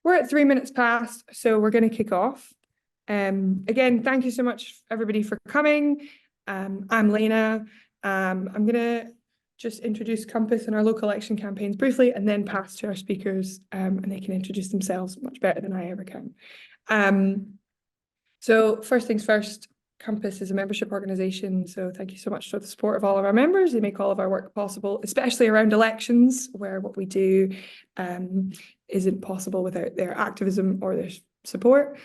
We're at 3 minutes past, so we're going to kick off. Again, thank you so much, everybody, for coming. I'm Lena. I'm going to just introduce Compass and our local election campaigns briefly, and then pass to our speakers, and they can introduce themselves much better than I ever can. So first things first, Compass is a membership organisation, so thank you so much for the support of all of our members. They make all of our work possible, especially around elections, where what we do isn't possible without their activism or their support.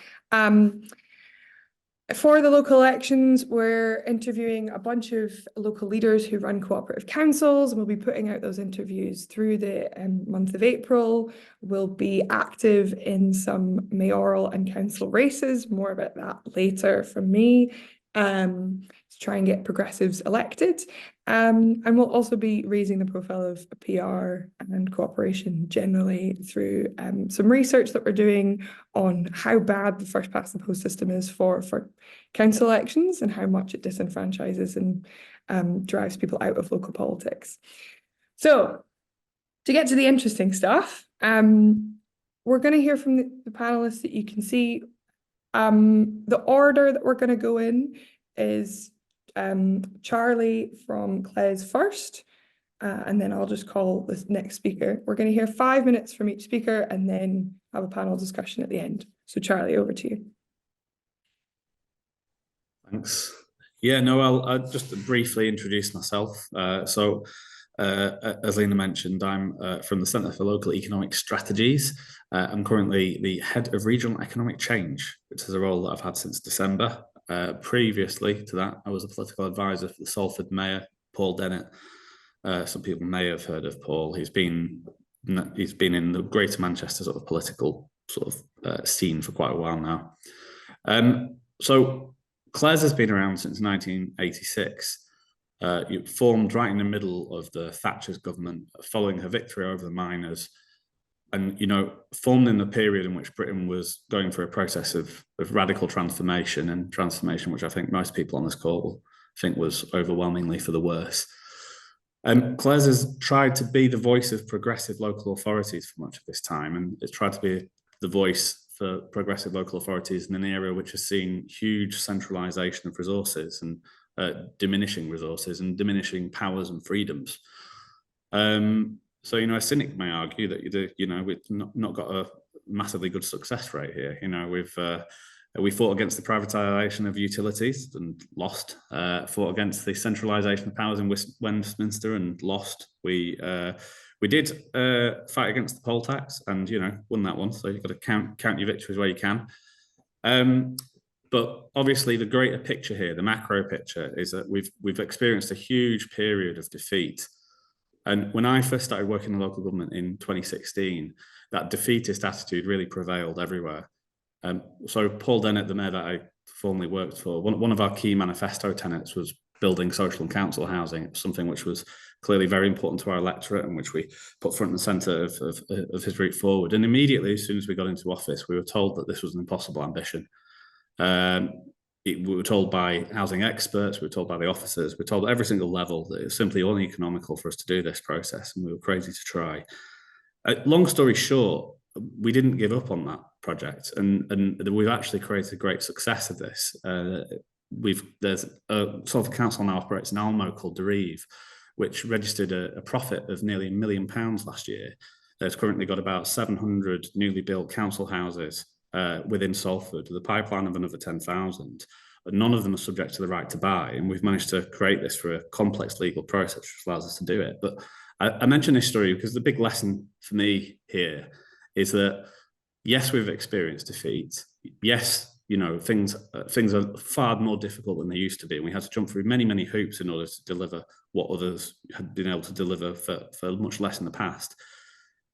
For the local elections, we're interviewing a bunch of local leaders who run cooperative councils, and we'll be putting out those interviews through the month of April. We'll be active in some mayoral and council races, more about that later from me, to try and get progressives elected. And we'll also be raising the profile of PR and cooperation generally through some research that we're doing on how bad the first past the post system is for council elections and how much it disenfranchises and drives people out of local politics. So to get to the interesting stuff, we're going to hear from the panelists that you can see. The order that we're going to go in is Charlie from CLES first, and then I'll just call this next speaker. We're going to hear 5 minutes from each speaker and then have a panel discussion at the end. So Charlie, over to you. Thanks. Yeah, no, I'll just briefly introduce myself. As Lena mentioned, I'm from the Centre for Local Economic Strategies. I'm currently the Head of Regional Economic Change, which is a role that I've had since December. Previously to that, I was a political advisor for the Salford Mayor, Paul Dennett. Some people may have heard of Paul. He's been in the Greater Manchester sort of political sort of scene for quite a while now. So CLES has been around since 1986. It formed right in the middle of the Thatcher's government following her victory over the miners, and formed in the period in which Britain was going through a process of radical transformation, and transformation which I think most people on this call will think was overwhelmingly for the worse. CLES has tried to be the voice of progressive local authorities for much of this time, and it's tried to be the voice for progressive local authorities in an era which has seen huge centralisation of resources and diminishing resources and diminishing powers and freedoms. So, a cynic may argue that, we've not got a massively good success rate here. We fought against the privatisation of utilities and lost, fought against the centralisation of powers in Westminster and lost. We did fight against the poll tax and, won that one. So you've got to count your victories where you can. But obviously the greater picture here, the macro picture, is that we've experienced a huge period of defeat. And when I first started working in local government in 2016, that defeatist attitude really prevailed everywhere. So Paul Dennett, the mayor that I formerly worked for, one of our key manifesto tenets was building social and council housing. It was something which was clearly very important to our electorate and which we put front and centre of his route forward. And immediately, as soon as we got into office, we were told that this was an impossible ambition. We were told by housing experts, we were told by the officers, we were told at every single level that it was simply uneconomical for us to do this process, and we were crazy to try. Long story short, we didn't give up on that project, and we've actually created great success of this. There's a Salford Council now operates an Almo called Derive, which registered a profit of nearly £1 million last year. It's currently got about 700 newly built council houses within Salford, with a pipeline of another 10,000. None of them are subject to the right to buy, and we've managed to create this through a complex legal process which allows us to do it. But I mention this story because the big lesson for me here is that, yes, we've experienced defeat. Yes, things are far more difficult than they used to be, and we had to jump through many, many hoops in order to deliver what others had been able to deliver for much less in the past.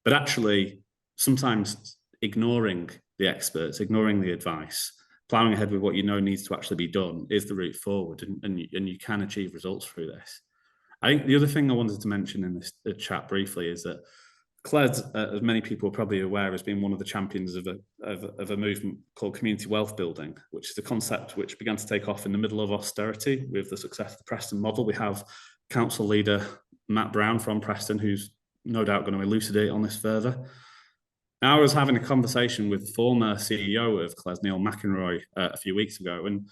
But actually, sometimes ignoring the experts, ignoring the advice, ploughing ahead with what needs to actually be done is the route forward, and you can achieve results through this. I think the other thing I wanted to mention in this chat briefly is that CLES, as many people are probably aware, has been one of the champions of a movement called community wealth building, which is a concept which began to take off in the middle of austerity with the success of the Preston model. We have council leader Matt Brown from Preston, who's no doubt going to elucidate on this further. Now, I was having a conversation with the former CEO of CLES, Neil McInroy, a few weeks ago, and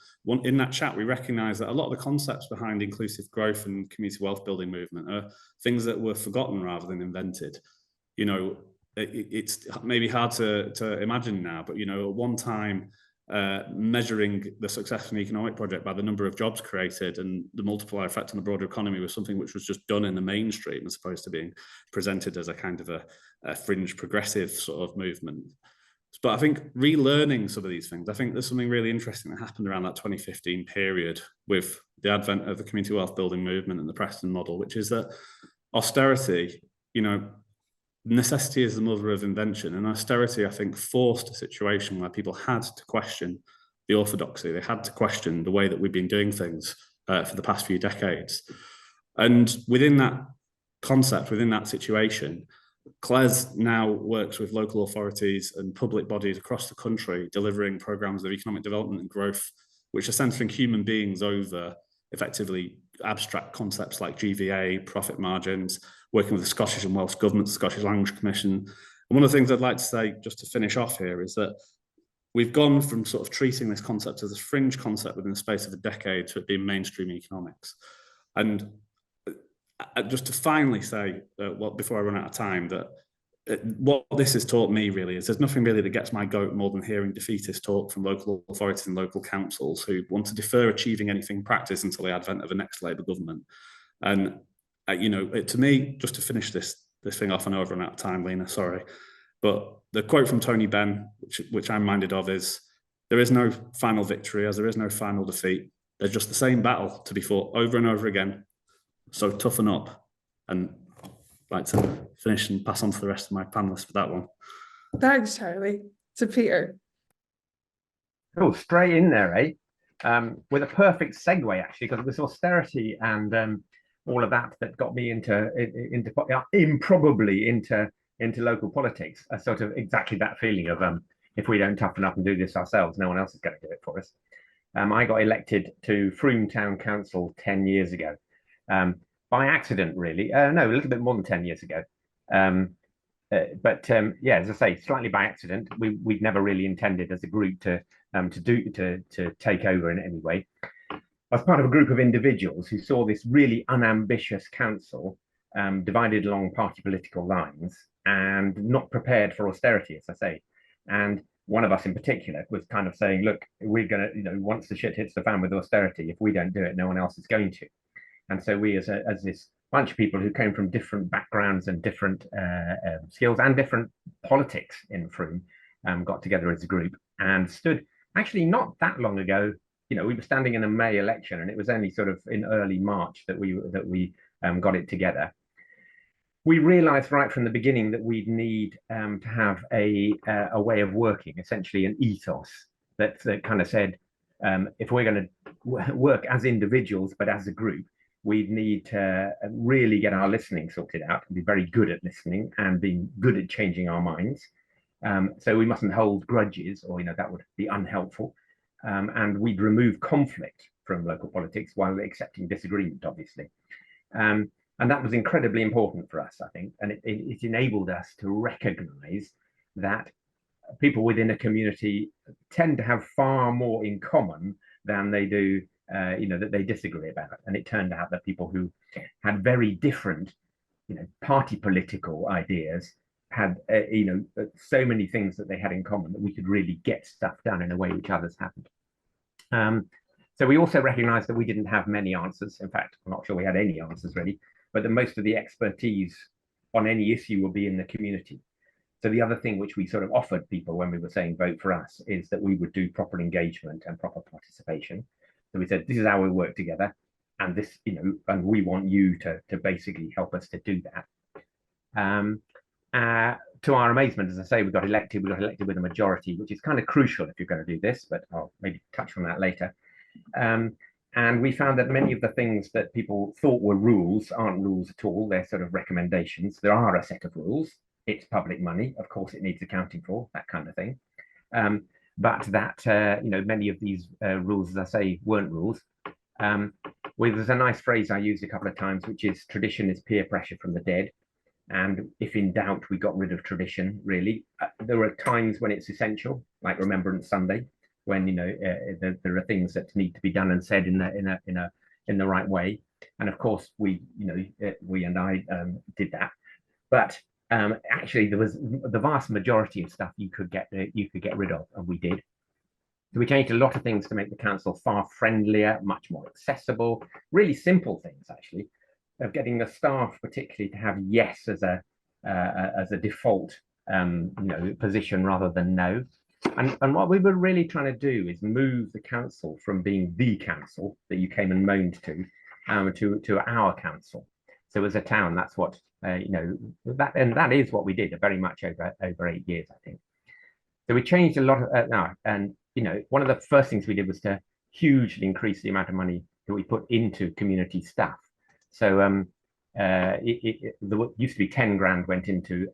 in that chat, we recognised that a lot of the concepts behind inclusive growth and community wealth building movement are things that were forgotten rather than invented. You know, it's maybe hard to imagine now, but, you know, at one time, measuring the success of an economic project by the number of jobs created and the multiplier effect on the broader economy was something which was just done in the mainstream as opposed to being presented as a kind of a fringe progressive sort of movement. But I think relearning some of these things, I think there's something really interesting that happened around that 2015 period with the advent of the community wealth building movement and the Preston model, which is that austerity, you know, necessity is the mother of invention, and austerity, I think, forced a situation where people had to question the orthodoxy. They had to question the way that we've been doing things for the past few decades. And within that concept, within that situation, CLES now works with local authorities and public bodies across the country, delivering programs of economic development and growth, which are centering human beings over effectively abstract concepts like GVA, profit margins, working with the Scottish and Welsh government, the Scottish Language Commission. And one of the things I'd like to say, just to finish off here, is that we've gone from sort of treating this concept as a fringe concept within the space of a decade to it being mainstream economics. And just to finally say, well, before I run out of time, that what this has taught me really is there's nothing really that gets my goat more than hearing defeatist talk from local authorities and local councils who want to defer achieving anything in practice until the advent of a next Labour government. And you know, to me, just to finish this thing off, I know I've run out of time, Lena, sorry, but the quote from Tony Benn, which I'm minded of, is there is no final victory as there is no final defeat. There's just the same battle to be fought over and over again. So toughen up. And I'd like to finish and pass on to the rest of my panelists for that one. Thanks, Charlie. To Peter. Oh, straight in there, eh? With a perfect segue, actually, because it was austerity and all of that got me into improbably into local politics. A sort of exactly that feeling of if we don't toughen up and do this ourselves, no one else is going to do it for us. I got elected to Frome Town Council 10 years ago. By accident, really. No, a little bit more than 10 years ago. But yeah, as I say, slightly by accident. We'd never really intended as a group to take over in any way. I was part of a group of individuals who saw this really unambitious council divided along party political lines and not prepared for austerity, as I say. And one of us in particular was kind of saying, look, we're going to, you know, once the shit hits the fan with austerity, if we don't do it, no one else is going to. And so we, as this bunch of people who came from different backgrounds and different skills and different politics in Frome, got together as a group and stood, actually not that long ago, you know, we were standing in a May election, and it was only sort of in early March that we got it together. We realized right from the beginning that we'd need to have a way of working, essentially an ethos that kind of said, if we're going to work as individuals, but as a group, we'd need to really get our listening sorted out and be very good at listening and being good at changing our minds. So we mustn't hold grudges, or, you know, that would be unhelpful. And we'd remove conflict from local politics while accepting disagreement, obviously. And that was incredibly important for us, I think. And it enabled us to recognize that people within a community tend to have far more in common than they do, you know, that they disagree about. And it turned out that people who had very different, you know, party political ideas had, you know, so many things that they had in common that we could really get stuff done in a way which others hadn't. So we also recognized that we didn't have many answers. In fact, I'm not sure we had any answers really, but that most of the expertise on any issue will be in the community. So the other thing which we sort of offered people when we were saying vote for us is that we would do proper engagement and proper participation. So we said, this is how we work together, and this, you know, and we want you to basically help us to do that. To our amazement, as I say, we got elected with a majority, which is kind of crucial if you're going to do this, but I'll maybe touch on that later. And we found that many of the things that people thought were rules aren't rules at all. They're sort of recommendations. There are a set of rules. It's public money. Of course, it needs accounting for, that kind of thing. But that, you know, many of these rules, as I say, weren't rules. There's a nice phrase I used a couple of times, which is tradition is peer pressure from the dead. And if in doubt, we got rid of tradition, really. There are times when it's essential, like Remembrance Sunday, when, you know, there are things that need to be done and said in the right way. And of course, we and I did that. But actually, there was the vast majority of stuff you could get rid of, and we did. So we changed a lot of things to make the council far friendlier, much more accessible, really simple things, actually, of getting the staff particularly to have yes as a default position rather than no. And what we were really trying to do is move the council from being the council that you came and moaned to our council. So as a town, that's what that is what we did very much over 8 years, I think. So we changed a lot of now, and one of the first things we did was to hugely increase the amount of money that we put into community stuff. So there used to be 10 grand went into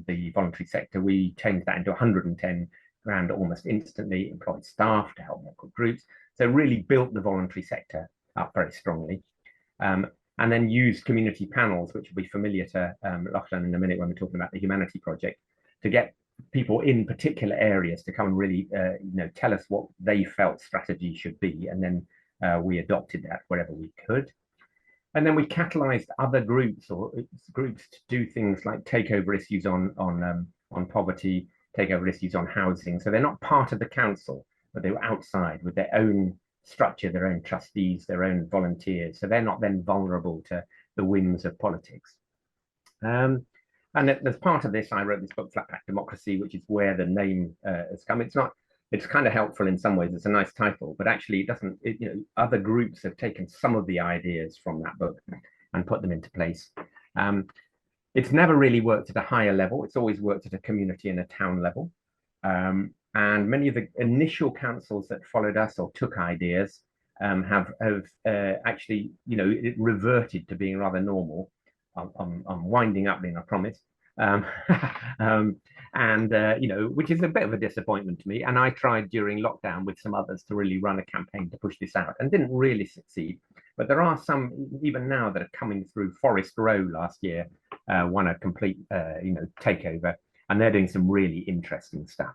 the voluntary sector. We changed that into 110 grand almost instantly, employed staff to help local groups. So really built the voluntary sector up very strongly. And then used community panels, which will be familiar to Lachlan in a minute when we're talking about the Humanity Project, to get people in particular areas to come and really tell us what they felt strategy should be. And then we adopted that wherever we could. And then we catalyzed other groups to do things like take over issues on poverty, take over issues on housing. So they're not part of the council, but they were outside with their own structure, their own trustees, their own volunteers. So they're not then vulnerable to the whims of politics. And as part of this, I wrote this book, Flatpack Democracy, which is where the name has come. It's kind of helpful in some ways. It's a nice title, but actually it doesn't, other groups have taken some of the ideas from that book and put them into place. It's never really worked at a higher level. It's always worked at a community and a town level. And many of the initial councils that followed us or took ideas have actually, it reverted to being rather normal. I'm winding up, Lynn, I promise. Which is a bit of a disappointment to me. And I tried during lockdown with some others to really run a campaign to push this out and didn't really succeed. But there are some even now that are coming through. Forest Row last year won a complete takeover, and they're doing some really interesting stuff.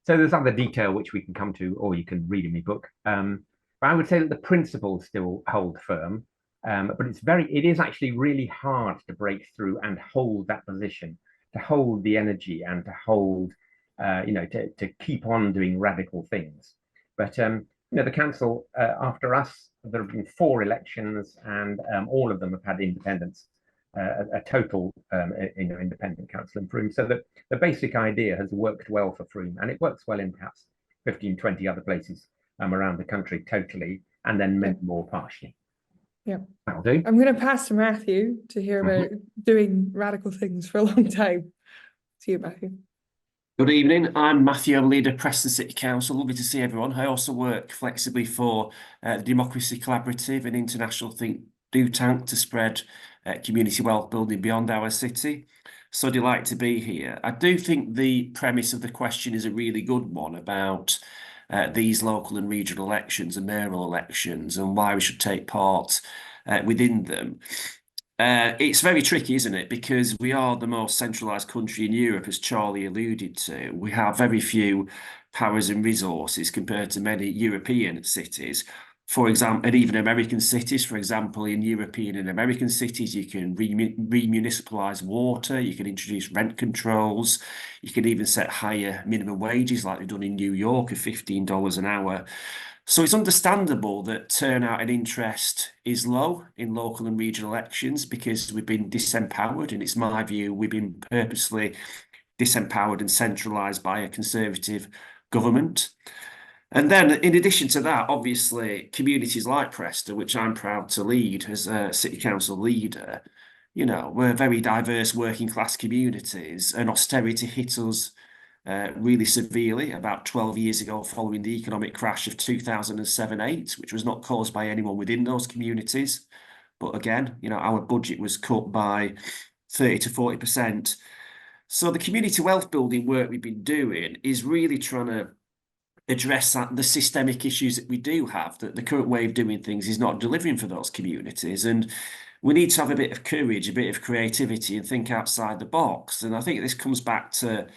So there's other detail which we can come to, or you can read in my book. But I would say that the principles still hold firm. But it is actually really hard to break through and hold that position, to hold the energy and to hold, to keep on doing radical things. But, the council, after us, there have been 4 elections and all of them have had independents, a total, independent council in Frome. So the basic idea has worked well for Frome, and it works well in perhaps 15, 20 other places around the country totally, and then many more partially. Yeah, that'll do. I'm going to pass to Matthew to hear about doing radical things for a long time. See you, Matthew. Good evening. I'm Matthew. I'm leader of Preston City Council. Lovely to see everyone. I also work flexibly for the Democracy Collaborative, an international think tank to spread community wealth building beyond our city. So delighted to be here. I do think the premise of the question is a really good one about these local and regional elections and mayoral elections and why we should take part within them. It's very tricky, isn't it? Because we are the most centralised country in Europe, as Charlie alluded to. We have very few powers and resources compared to many European cities. For example, and even American cities, for example, in European and American cities, you can remunicipalise water, you can introduce rent controls, you can even set higher minimum wages like they've done in New York of $15 an hour. So it's understandable that turnout and interest is low in local and regional elections because we've been disempowered, and it's my view we've been purposely disempowered and centralised by a Conservative government. And then in addition to that, obviously, communities like Preston, which I'm proud to lead as a City Council leader, we're very diverse working class communities, and austerity hit us really severely about 12 years ago following the economic crash of 2007-8, which was not caused by anyone within those communities. But again, our budget was cut by 30 to 40%. So the community wealth building work we've been doing is really trying to address the systemic issues that we do have, that the current way of doing things is not delivering for those communities. And we need to have a bit of courage, a bit of creativity, and think outside the box. And I think this comes back to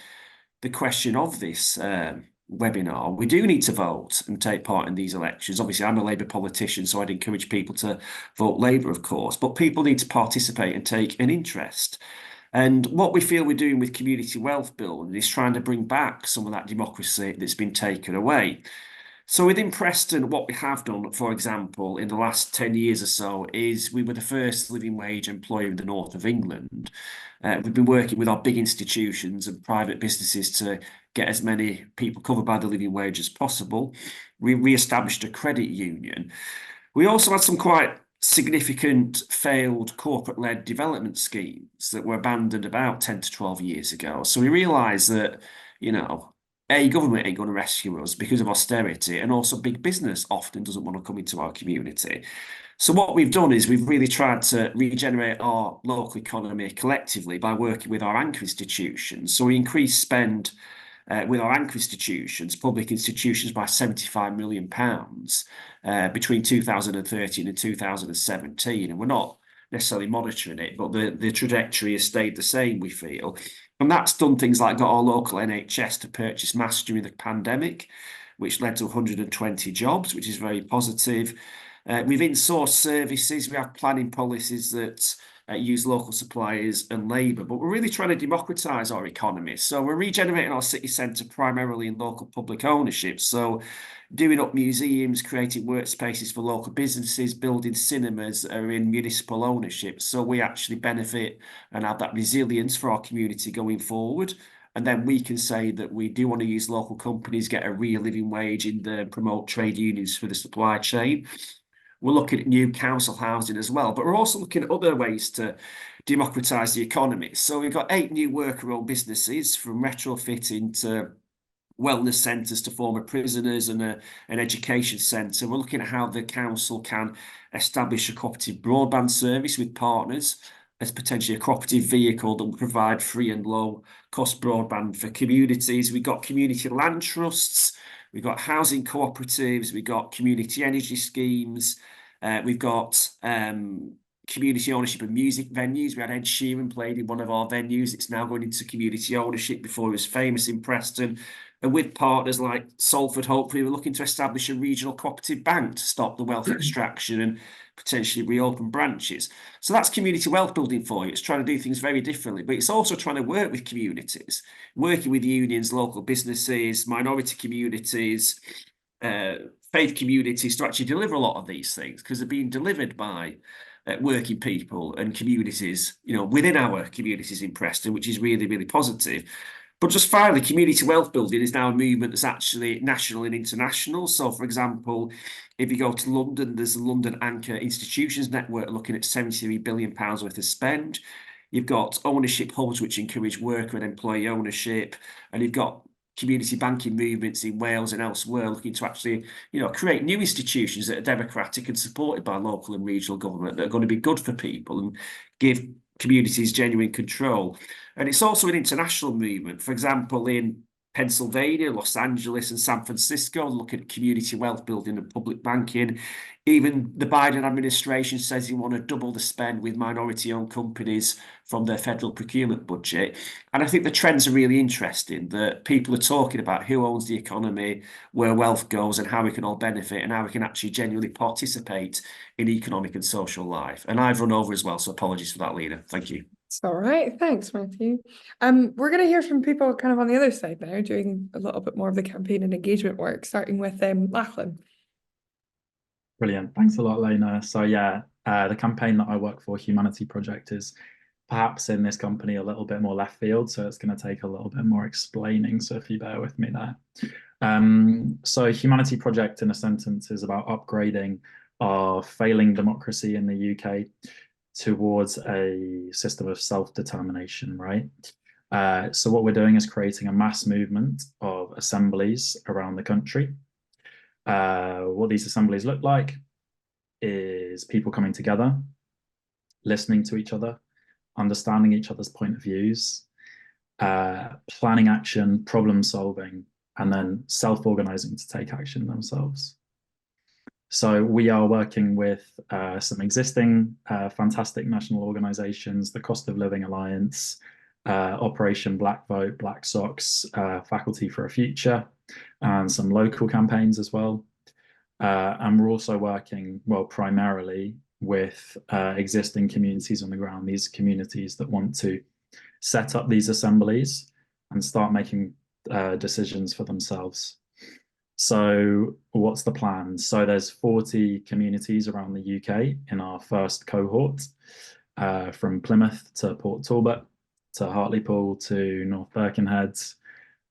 the question of this webinar. We do need to vote and take part in these elections. Obviously, I'm a Labour politician, so I'd encourage people to vote Labour, of course, but people need to participate and take an interest. And what we feel we're doing with community wealth building is trying to bring back some of that democracy that's been taken away. So within Preston, what we have done, for example, in the last 10 years or so, is we were the first living wage employer in the north of England. We've been working with our big institutions and private businesses to get as many people covered by the living wage as possible. We re-established a credit union. We also had some quite significant failed corporate-led development schemes that were abandoned about 10 to 12 years ago. So we realised that, you know, government ain't going to rescue us because of austerity, and also big business often doesn't want to come into our community. So what we've done is we've really tried to regenerate our local economy collectively by working with our anchor institutions. So we increased spend with our anchor institutions, public institutions, by £75 million between 2013 and 2017. And we're not necessarily monitoring it, but the trajectory has stayed the same, we feel. And that's done things like got our local NHS to purchase masks during the pandemic, which led to 120 jobs, which is very positive. We've insourced services. We have planning policies that use local suppliers and labour, but we're really trying to democratise our economy. So we're regenerating our city centre primarily in local public ownership. So doing up museums, creating workspaces for local businesses, building cinemas that are in municipal ownership. So we actually benefit and have that resilience for our community going forward. And then we can say that we do want to use local companies, get a real living wage in the promote trade unions for the supply chain. We're looking at new council housing as well, but we're also looking at other ways to democratise the economy. So we've got 8 new worker-owned businesses, from retrofitting to wellness centres to former prisoners and an education centre. We're looking at how the council can establish a cooperative broadband service with partners as potentially a cooperative vehicle that will provide free and low-cost broadband for communities. We've got community land trusts. We've got housing cooperatives. We've got community energy schemes. We've got community ownership of music venues. We had Ed Sheeran played in one of our venues. It's now going into community ownership. Before he was famous in Preston. And with partners like Salford, hopefully, we're looking to establish a regional cooperative bank to stop the wealth extraction and potentially reopen branches. So that's community wealth building for you. It's trying to do things very differently, but it's also trying to work with communities, working with unions, local businesses, minority communities, faith communities to actually deliver a lot of these things, because they're being delivered by working people and communities, you know, within our communities in Preston, which is really, really positive. But just finally, community wealth building is now a movement that's actually national and international. So, for example, if you go to London, there's a London Anchor Institutions Network looking at £73 billion worth of spend. You've got ownership hubs which encourage worker and employee ownership, and you've got community banking movements in Wales and elsewhere looking to actually, you know, create new institutions that are democratic and supported by local and regional government that are going to be good for people and give communities genuine control. And it's also an international movement. For example, in Pennsylvania, Los Angeles and San Francisco, looking at community wealth building and public banking. Even the Biden administration says they want to double the spend with minority-owned companies from their federal procurement budget. And I think the trends are really interesting, that people are talking about who owns the economy, where wealth goes and how we can all benefit and how we can actually genuinely participate in economic and social life. And I've run over as well, so apologies for that, Lena. Thank you. It's all right. Thanks, Matthew. We're going to hear from people kind of on the other side now, doing a little bit more of the campaign and engagement work, starting with Lachlan. Brilliant. Thanks a lot, Lena. So yeah, the campaign that I work for, Humanity Project, is perhaps in this company a little bit more left field, so it's going to take a little bit more explaining, so if you bear with me there. So Humanity Project, in a sentence, is about upgrading our failing democracy in the UK towards a system of self-determination, right? So what we're doing is creating a mass movement of assemblies around the country. What these assemblies look like is people coming together, listening to each other, understanding each other's point of views, planning action, problem solving, and then self-organizing to take action themselves. So we are working with some existing fantastic national organisations, the Cost of Living Alliance, Operation Black Vote, Black Socks, Faculty for a Future, and some local campaigns as well. And we're also working, well, primarily with existing communities on the ground, these communities that want to set up these assemblies and start making decisions for themselves. So what's the plan? So there's 40 communities around the UK in our first cohort, from Plymouth to Port Talbot, to Hartlepool, to North Birkenhead,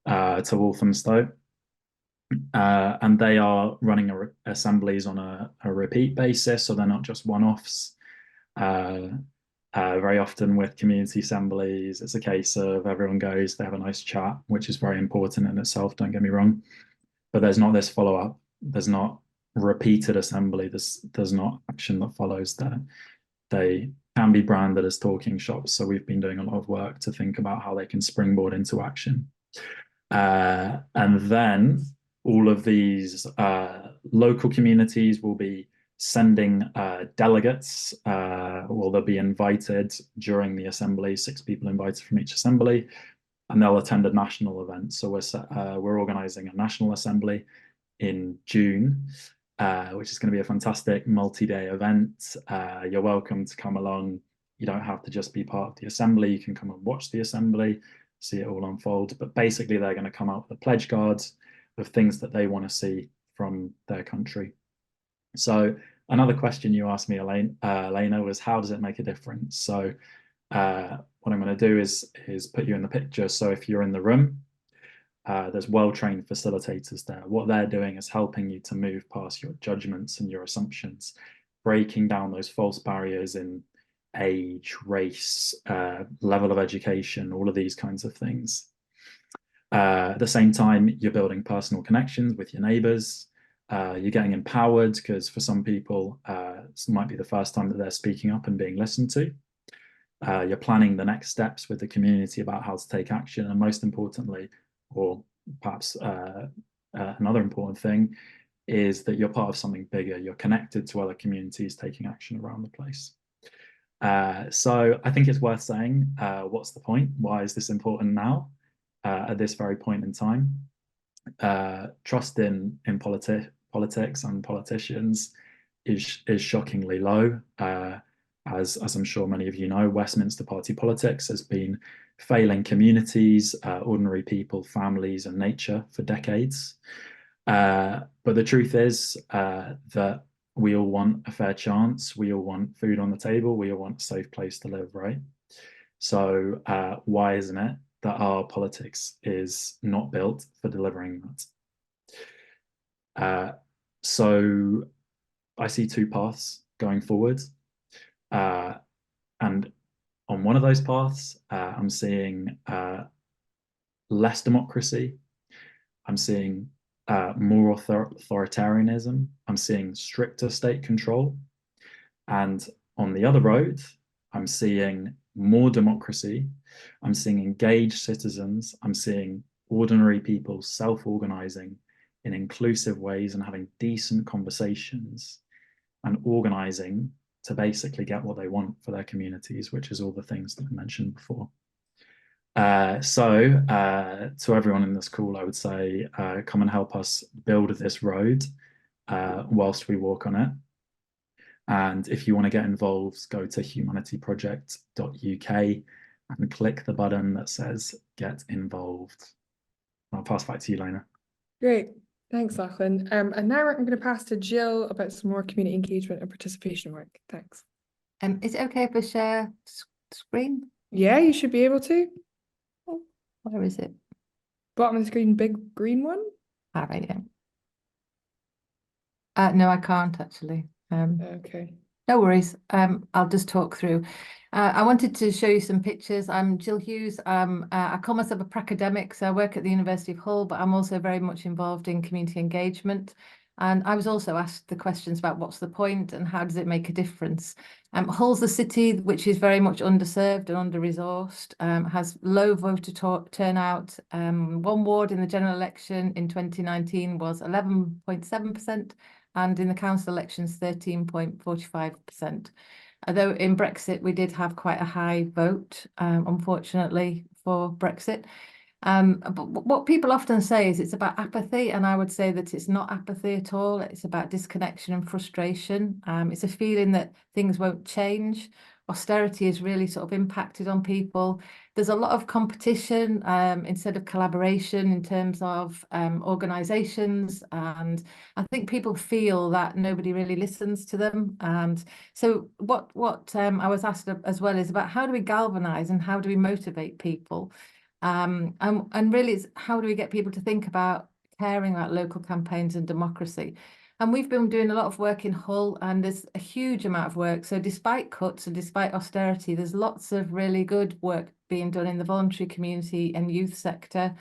to Walthamstow. And they are running assemblies on a repeat basis, so they're not just one-offs. Very often with community assemblies, it's a case of everyone goes, they have a nice chat, which is very important in itself, don't get me wrong. But there's not this follow-up. There's not repeated assembly. There's not action that follows there. They can be branded as talking shops. So we've been doing a lot of work to think about how they can springboard into action. And then all of these local communities will be sending delegates. Well, they'll be invited during the assembly, 6 people invited from each assembly, and they'll attend a national event. So we're organising a national assembly in June, which is going to be a fantastic multi-day event. You're welcome to come along. You don't have to just be part of the assembly. You can come and watch the assembly, see it all unfold. But basically, they're going to come out with a pledge cards of things that they want to see from their country. So another question you asked me, Elena, was how does it make a difference? So what I'm going to do is put you in the picture. So if you're in the room, there's well-trained facilitators there. What they're doing is helping you to move past your judgments and your assumptions, breaking down those false barriers in age, race, level of education, all of these kinds of things. At the same time, you're building personal connections with your neighbours. You're getting empowered because for some people, this might be the first time that they're speaking up and being listened to. You're planning the next steps with the community about how to take action. And most importantly, or perhaps another important thing, is that you're part of something bigger. You're connected to other communities taking action around the place. So I think it's worth saying, what's the point? Why is this important now at this very point in time? Trust in politics and politicians is shockingly low. As I'm sure many of you know, Westminster party politics has been failing communities, ordinary people, families, and nature for decades. But the truth is that we all want a fair chance. We all want food on the table. We all want a safe place to live, right? So why isn't it that our politics is not built for delivering that? So I see 2 paths going forward. And on one of those paths, I'm seeing less democracy. I'm seeing more authoritarianism. I'm seeing stricter state control. And on the other road, I'm seeing more democracy. I'm seeing engaged citizens. I'm seeing ordinary people self-organizing in inclusive ways and having decent conversations and organizing to basically get what they want for their communities, which is all the things that I mentioned before. So to everyone in this call, I would say, come and help us build this road whilst we walk on it. And if you want to get involved, go to humanityproject.uk and click the button that says get involved. I'll pass back to you, Lena. Great. Thanks, Lachlan. And now I'm going to pass to Gill about some more community engagement and participation work. Thanks. Is it okay if I share screen? Yeah, you should be able to. Oh, where is it? Bottom of the screen, big green one. Ah, right, yeah. No, I can't actually. Okay. No worries. I'll just talk through. I wanted to show you some pictures. I'm Gill Hughes. I call myself a pracademic, so I work at the University of Hull, but I'm also very much involved in community engagement. And I was also asked the questions about what's the point and how does it make a difference. Hull's a city which is very much underserved and under-resourced, has low voter turnout. One ward in the general election in 2019 was 11.7%, and in the council elections 13.45%. Although in Brexit we did have quite a high vote, unfortunately, for Brexit. But what people often say is it's about apathy, and I would say that it's not apathy at all. It's about disconnection and frustration. It's a feeling that things won't change. Austerity has really sort of impacted on people. There's a lot of competition instead of collaboration in terms of organisations, and I think people feel that nobody really listens to them. And so what I was asked as well is about how do we galvanise and how do we motivate people? And really it's how do we get people to think about caring about local campaigns and democracy? And we've been doing a lot of work in Hull, and there's a huge amount of work. So despite cuts and despite austerity, there's lots of really good work being done in the voluntary community and youth sector.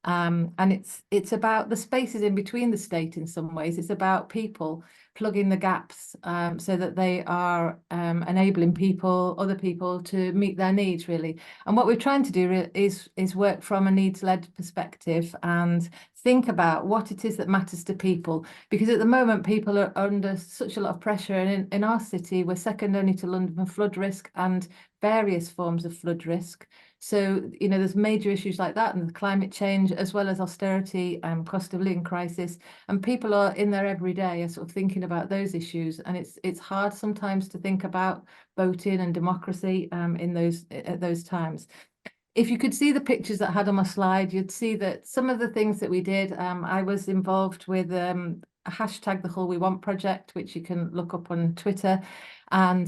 And it's about the spaces in between the state in some ways. It's about people plugging the gaps so that they are enabling other people to meet their needs, really. And what we're trying to do is work from a needs-led perspective and think about what it is that matters to people. Because at the moment, people are under such a lot of pressure. And in our city, we're second only to London for flood risk and various forms of flood risk. So, you know, there's major issues like that and climate change, as well as austerity and cost of living crisis. And people are in their everyday are sort of thinking about those issues. And it's hard sometimes to think about voting and democracy at those times. If you could see the pictures that I had on my slide, you'd see that some of the things that we did, I was involved with a hashtag the Hull We Want project, which you can look up on Twitter. And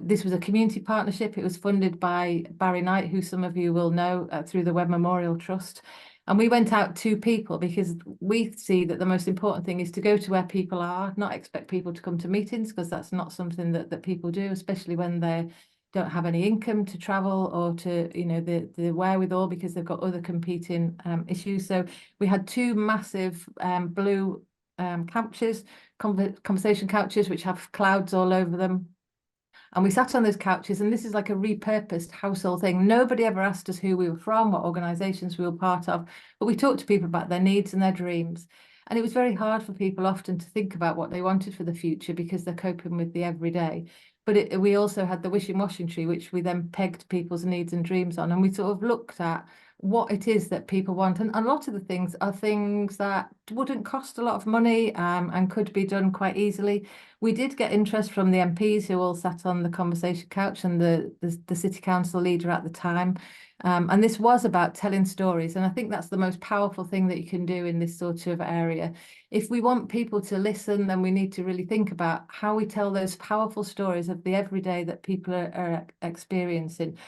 this was a community partnership. It was funded by Barry Knight, who some of you will know through the Webb Memorial Trust. And we went out to people because we see that the most important thing is to go to where people are, not expect people to come to meetings, because that's not something that people do, especially when they don't have any income to travel or to, you know, the wherewithal because they've got other competing issues. So we had two massive blue couches, conversation couches, which have clouds all over them. And we sat on those couches, and this is like a repurposed household thing. Nobody ever asked us who we were from, what organisations we were part of, but we talked to people about their needs and their dreams. And it was very hard for people often to think about what they wanted for the future because they're coping with the everyday. But we also had the wishing washing tree, which we then pegged people's needs and dreams on. And we sort of looked at what it is that people want. And a lot of the things are things that wouldn't cost a lot of money and could be done quite easily. We did get interest from the MPs who all sat on the conversation couch and the city council leader at the time. And this was about telling stories. And I think that's the most powerful thing that you can do in this sort of area. If we want people to listen, then we need to really think about how we tell those powerful stories of the everyday that people are experiencing.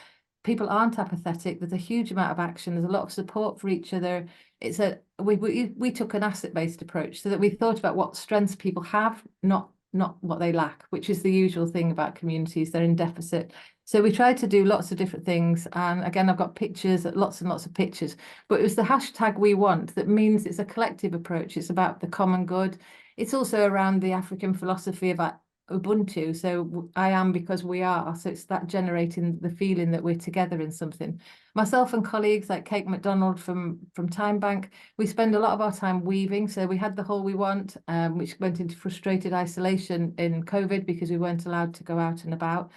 People aren't apathetic. There's a huge amount of action. There's a lot of support for each other. We took an asset-based approach so that we thought about what strengths people have, not what they lack, which is the usual thing about communities. They're in deficit. So we tried to do lots of different things. And again, I've got pictures, lots and lots of pictures, but it was the hashtag we want that means it's a collective approach. It's about the common good. It's also around the African philosophy about Ubuntu. So I am because we are. So it's that generating the feeling that we're together in something. Myself and colleagues like Kate MacDonald from Time Bank, we spend a lot of our time weaving. So we had the Hull We Want, which went into frustrated isolation in COVID because we weren't allowed to go out and about.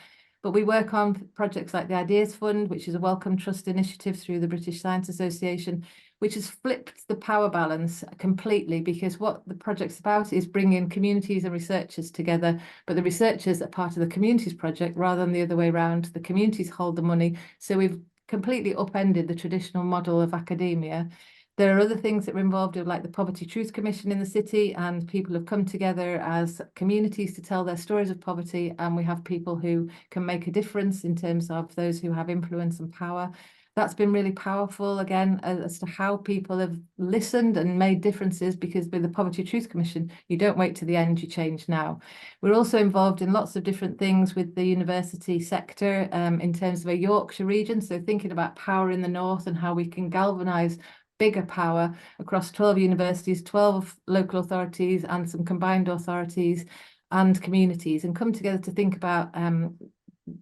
But we work on projects like the Ideas Fund, which is a Wellcome Trust initiative through the British Science Association, which has flipped the power balance completely, because what the project's about is bringing communities and researchers together, but the researchers are part of the communities project rather than the other way around. The communities hold the money. So we've completely upended the traditional model of academia. There are other things that are involved with, like the Poverty Truth Commission in the city, and people have come together as communities to tell their stories of poverty, and we have people who can make a difference in terms of those who have influence and power. That's been really powerful, again, as to how people have listened and made differences, because with the Poverty Truth Commission, you don't wait to the end, you change now. We're also involved in lots of different things with the university sector in terms of a Yorkshire region. So thinking about power in the north and how we can galvanise bigger power across 12 universities, 12 local authorities and some combined authorities and communities, and come together to think about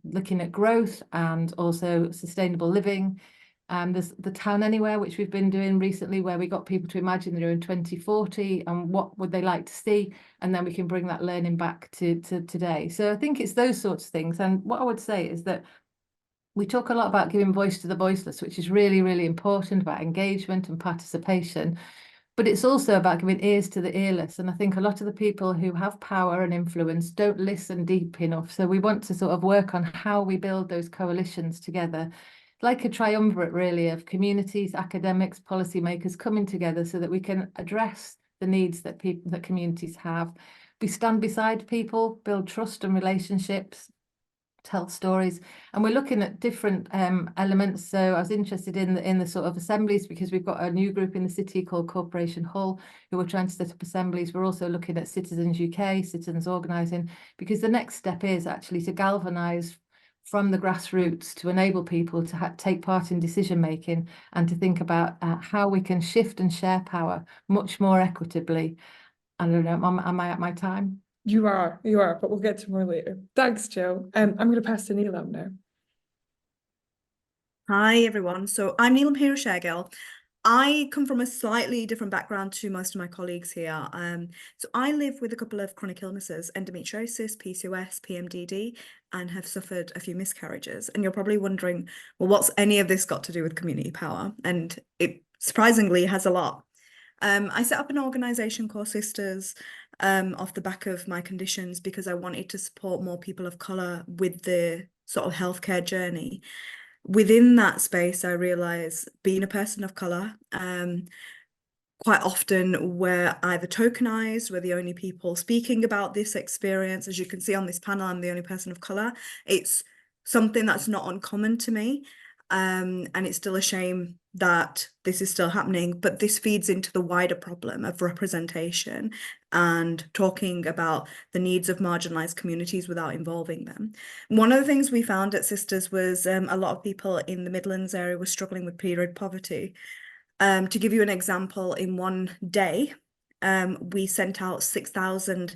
looking at growth and also sustainable living, There's the Town Anywhere, which we've been doing recently, where we got people to imagine they're in 2040 and what would they like to see, and then we can bring that learning back to today. So I think it's those sorts of things. And what I would say is that we talk a lot about giving voice to the voiceless, which is really, really important, about engagement and participation. But it's also about giving ears to the earless. And I think a lot of the people who have power and influence don't listen deep enough. So we want to sort of work on how we build those coalitions together, like a triumvirate really of communities, academics, policymakers coming together so that we can address the needs that communities have. We stand beside people, build trust and relationships, tell stories, and we're looking at different elements. So I was interested in the sort of assemblies, because we've got a new group in the city called Corporation Hull who are trying to set up assemblies. We're also looking at Citizens UK, citizens organising, because the next step is actually to galvanise from the grassroots to enable people to take part in decision making and to think about how we can shift and share power much more equitably. I don't know, am I at my time? You are, but we'll get to more later. Thanks, Jill. I'm going to pass to Neelam now. Hi, everyone. So I'm Neelam Hero-Shergill. I come from a slightly different background to most of my colleagues here. So I live with a couple of chronic illnesses, endometriosis, PCOS, PMDD, and have suffered a few miscarriages. And you're probably wondering, well, what's any of this got to do with community power? And it surprisingly has a lot. I set up an organisation called Sisters off the back of my conditions because I wanted to support more people of colour with the sort of healthcare journey. Within that space, I realised being a person of colour, quite often we're either tokenised, we're the only people speaking about this experience. As you can see on this panel, I'm the only person of colour. It's something that's not uncommon to me. And it's still a shame that this is still happening, but this feeds into the wider problem of representation and talking about the needs of marginalised communities without involving them. One of the things we found at Sisters was a lot of people in the Midlands area were struggling with period poverty. To give you an example, in one day, we sent out 6,000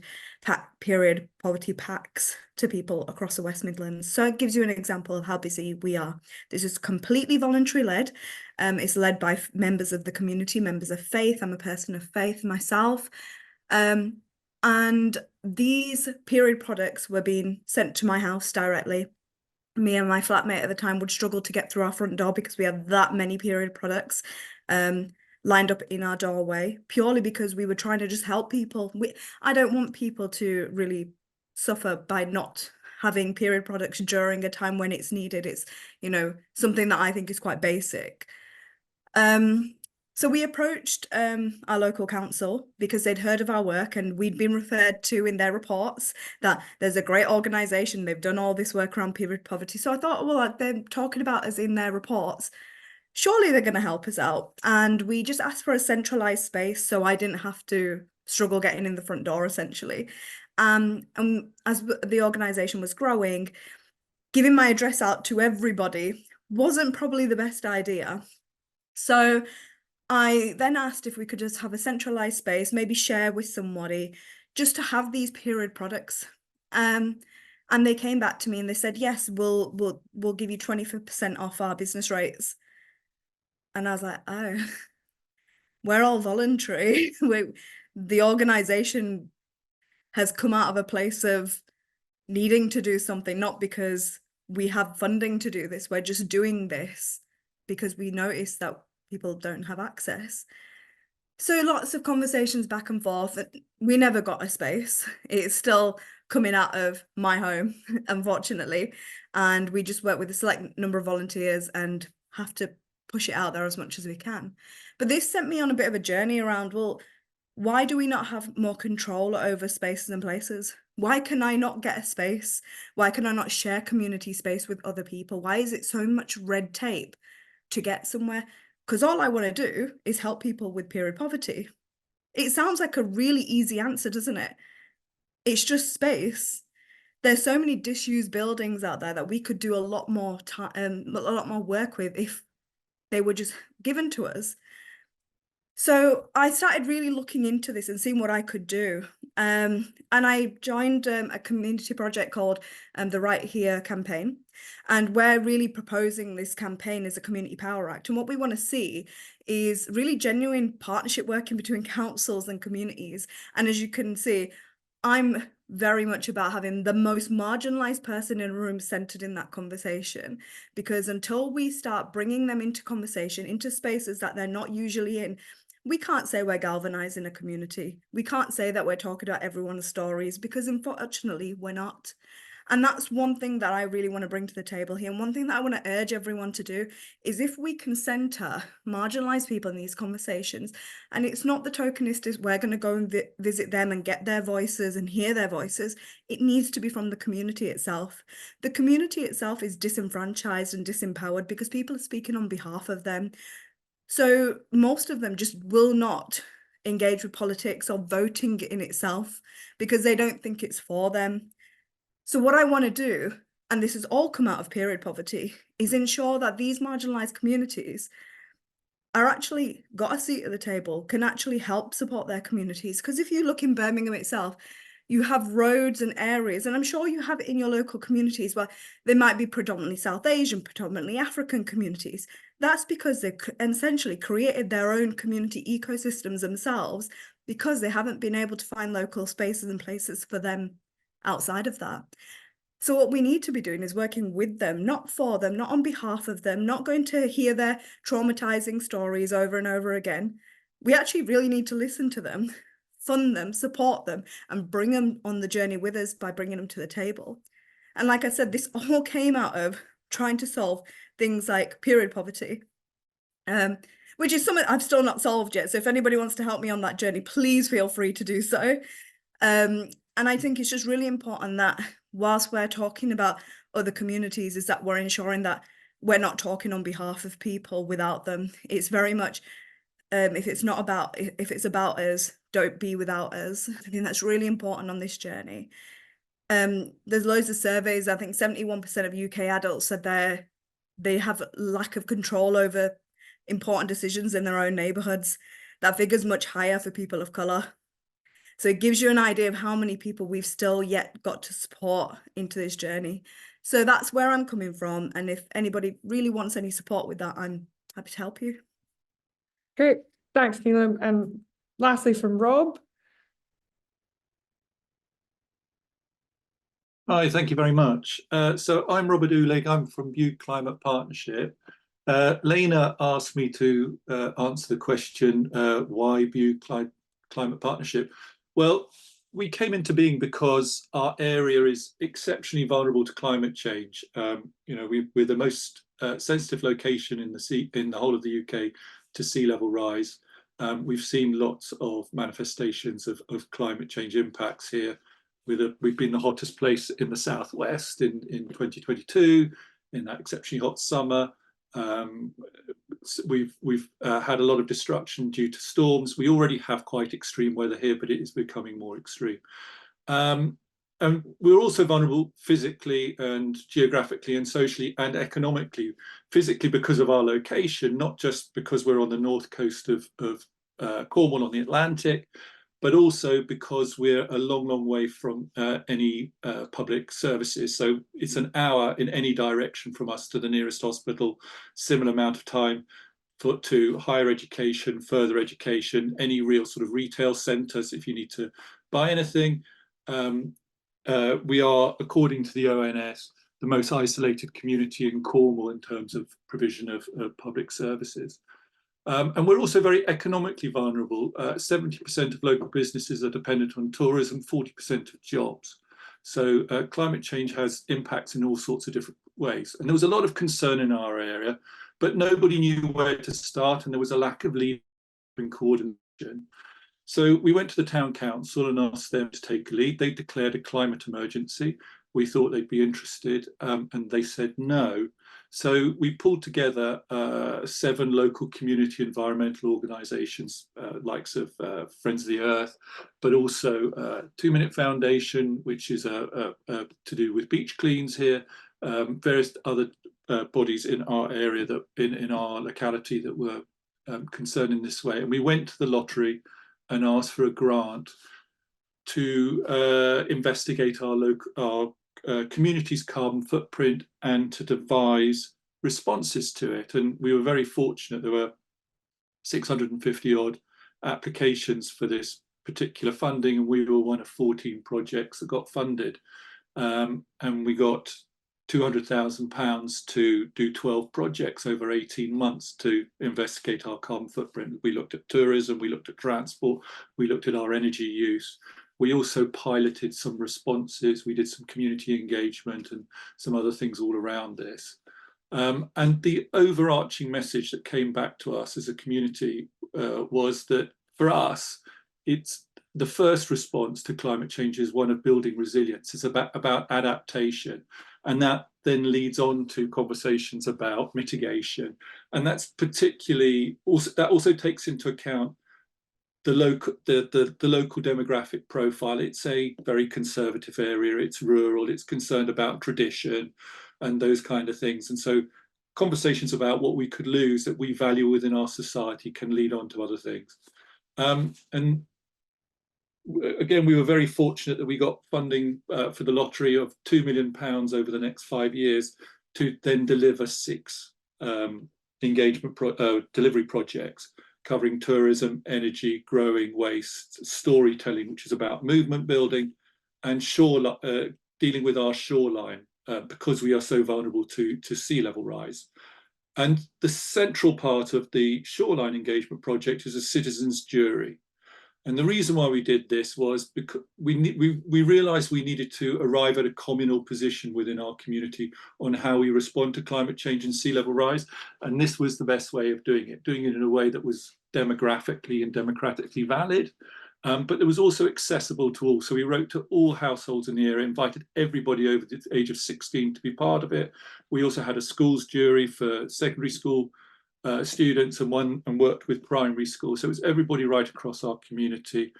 period poverty packs to people across the West Midlands. So it gives you an example of how busy we are. This is completely voluntary led. It's led by members of the community, members of faith. I'm a person of faith myself. And these period products were being sent to my house directly. Me and my flatmate at the time would struggle to get through our front door because we had that many period products lined up in our doorway, purely because we were trying to just help people. I don't want people to really suffer by not having period products during a time when it's needed. It's, you know, something that I think is quite basic. So we approached our local council because they'd heard of our work and we'd been referred to in their reports that there's a great organisation, they've done all this work around period poverty. So I thought, well, they're talking about us in their reports, surely they're going to help us out. And we just asked for a centralised space so I didn't have to struggle getting in the front door, essentially. And as the organisation was growing, giving my address out to everybody wasn't probably the best idea. So I then asked if we could just have a centralised space, maybe share with somebody, just to have these period products. And they came back to me and they said, yes, we'll give you 25% off our business rates. And I was like, oh, we're all voluntary. The organisation has come out of a place of needing to do something, not because we have funding to do this. We're just doing this because we notice that people don't have access. So lots of conversations back and forth. We never got a space. It's still coming out of my home, unfortunately. And we just work with a select number of volunteers and have to push it out there as much as we can. But this sent me on a bit of a journey around, well, why do we not have more control over spaces and places? Why can I not get a space? Why can I not share community space with other people? Why is it so much red tape to get somewhere? Because all I want to do is help people with period poverty. It sounds like a really easy answer, doesn't it? It's just space. There's so many disused buildings out there that we could do a lot more time, a lot more work with if they were just given to us. So I started really looking into this and seeing what I could do. And I joined a community project called the Right Here campaign. And we're really proposing this campaign as a Community Power Act. And what we want to see is really genuine partnership working between councils and communities. And as you can see, I'm very much about having the most marginalized person in a room centered in that conversation, because until we start bringing them into conversation, into spaces that they're not usually in, we can't say we're galvanizing a community. We can't say that we're talking about everyone's stories, because unfortunately we're not. And that's one thing that I really want to bring to the table here. And one thing that I want to urge everyone to do is, if we can center marginalized people in these conversations, and it's not the tokenistic, we're going to go and visit them and get their voices and hear their voices. It needs to be from the community itself. The community itself is disenfranchised and disempowered because people are speaking on behalf of them. So most of them just will not engage with politics or voting in itself because they don't think it's for them. So what I want to do, and this has all come out of period poverty, is ensure that these marginalized communities are actually got a seat at the table, can actually help support their communities. Because if you look in Birmingham itself, you have roads and areas, and I'm sure you have it in your local communities where they might be predominantly South Asian, predominantly African communities. That's because they've essentially created their own community ecosystems themselves, because they haven't been able to find local spaces and places for them outside of that. So what we need to be doing is working with them, not for them, not on behalf of them, not going to hear their traumatizing stories over and over again. We actually really need to listen to them, fund them, support them, and bring them on the journey with us by bringing them to the table. And like I said, this all came out of trying to solve things like period poverty, which is something I've still not solved yet. So if anybody wants to help me on that journey, please feel free to do so. And I think it's just really important that whilst we're talking about other communities, is that we're ensuring that we're not talking on behalf of people without them. It's very much, if it's about us, don't be without us. I think that's really important on this journey. There's loads of surveys. I think 71% of UK adults said they have lack of control over important decisions in their own neighbourhoods. That figure's much higher for people of colour. So it gives you an idea of how many people we've still yet got to support into this journey. So that's where I'm coming from. And if anybody really wants any support with that, I'm happy to help you. Great, thanks, Neelam. And lastly, from Rob. Hi, thank you very much. So I'm Robert Uhlig, I'm from Bude Climate Partnership. Lena asked me to answer the question, why Bude Climate Partnership? Well, we came into being because our area is exceptionally vulnerable to climate change. We're the most sensitive location in the whole of the UK to sea level rise. We've seen lots of manifestations of climate change impacts here. We've been the hottest place in the southwest in 2022, in that exceptionally hot summer. We've had a lot of destruction due to storms. We already have quite extreme weather here, but it is becoming more extreme. And we're also vulnerable physically and geographically and socially and economically. Physically because of our location, not just because we're on the north coast of Cornwall on the Atlantic, but also because we're a long, long way from any public services. So it's an hour in any direction from us to the nearest hospital, similar amount of time to higher education, further education, any real sort of retail centres if you need to buy anything. We are, according to the ONS, the most isolated community in Cornwall in terms of provision of public services. And we're also very economically vulnerable. 70% of local businesses are dependent on tourism, 40% of jobs. So climate change has impacts in all sorts of different ways. And there was a lot of concern in our area, but nobody knew where to start, and there was a lack of leadership and coordination. So we went to the town council and asked them to take a lead. They declared a climate emergency. We thought they'd be interested, and they said no. So we pulled together 7 local community environmental organisations, likes of Friends of the Earth, but also 2 Minute Foundation, which is to do with beach cleans here, various other bodies in our area, that in our locality, that were concerned in this way. And we went to the lottery and asked for a grant to investigate our community's carbon footprint and to devise responses to it. And we were very fortunate. There were 650 odd applications for this particular funding, and we were one of 14 projects that got funded. And we got £200,000 to do 12 projects over 18 months to investigate our carbon footprint. We looked at tourism, we looked at transport, we looked at our energy use. We also piloted some responses. We did some community engagement and some other things all around this. And the overarching message that came back to us as a community was that for us, it's the first response to climate change is one of building resilience. It's about adaptation. And that then leads on to conversations about mitigation. And that's particularly, that also takes into account the local demographic profile. It's a very conservative area, it's rural, it's concerned about tradition and those kind of things. And so conversations about what we could lose that we value within our society can lead on to other things. And again, we were very fortunate that we got funding for the lottery of £2 million over the next 5 years to then deliver 6 delivery projects covering tourism, energy, growing waste, storytelling, which is about movement building, and dealing with our shoreline because we are so vulnerable to sea level rise. And the central part of the shoreline engagement project is a citizens' jury. And the reason why we did this was because we realized we needed to arrive at a communal position within our community on how we respond to climate change and sea level rise. And this was the best way of doing it in a way that was demographically and democratically valid, but it was also accessible to all. So we wrote to all households in the area, invited everybody over the age of 16 to be part of it. We also had a schools jury for secondary school students and worked with primary school. So it was everybody right across our community.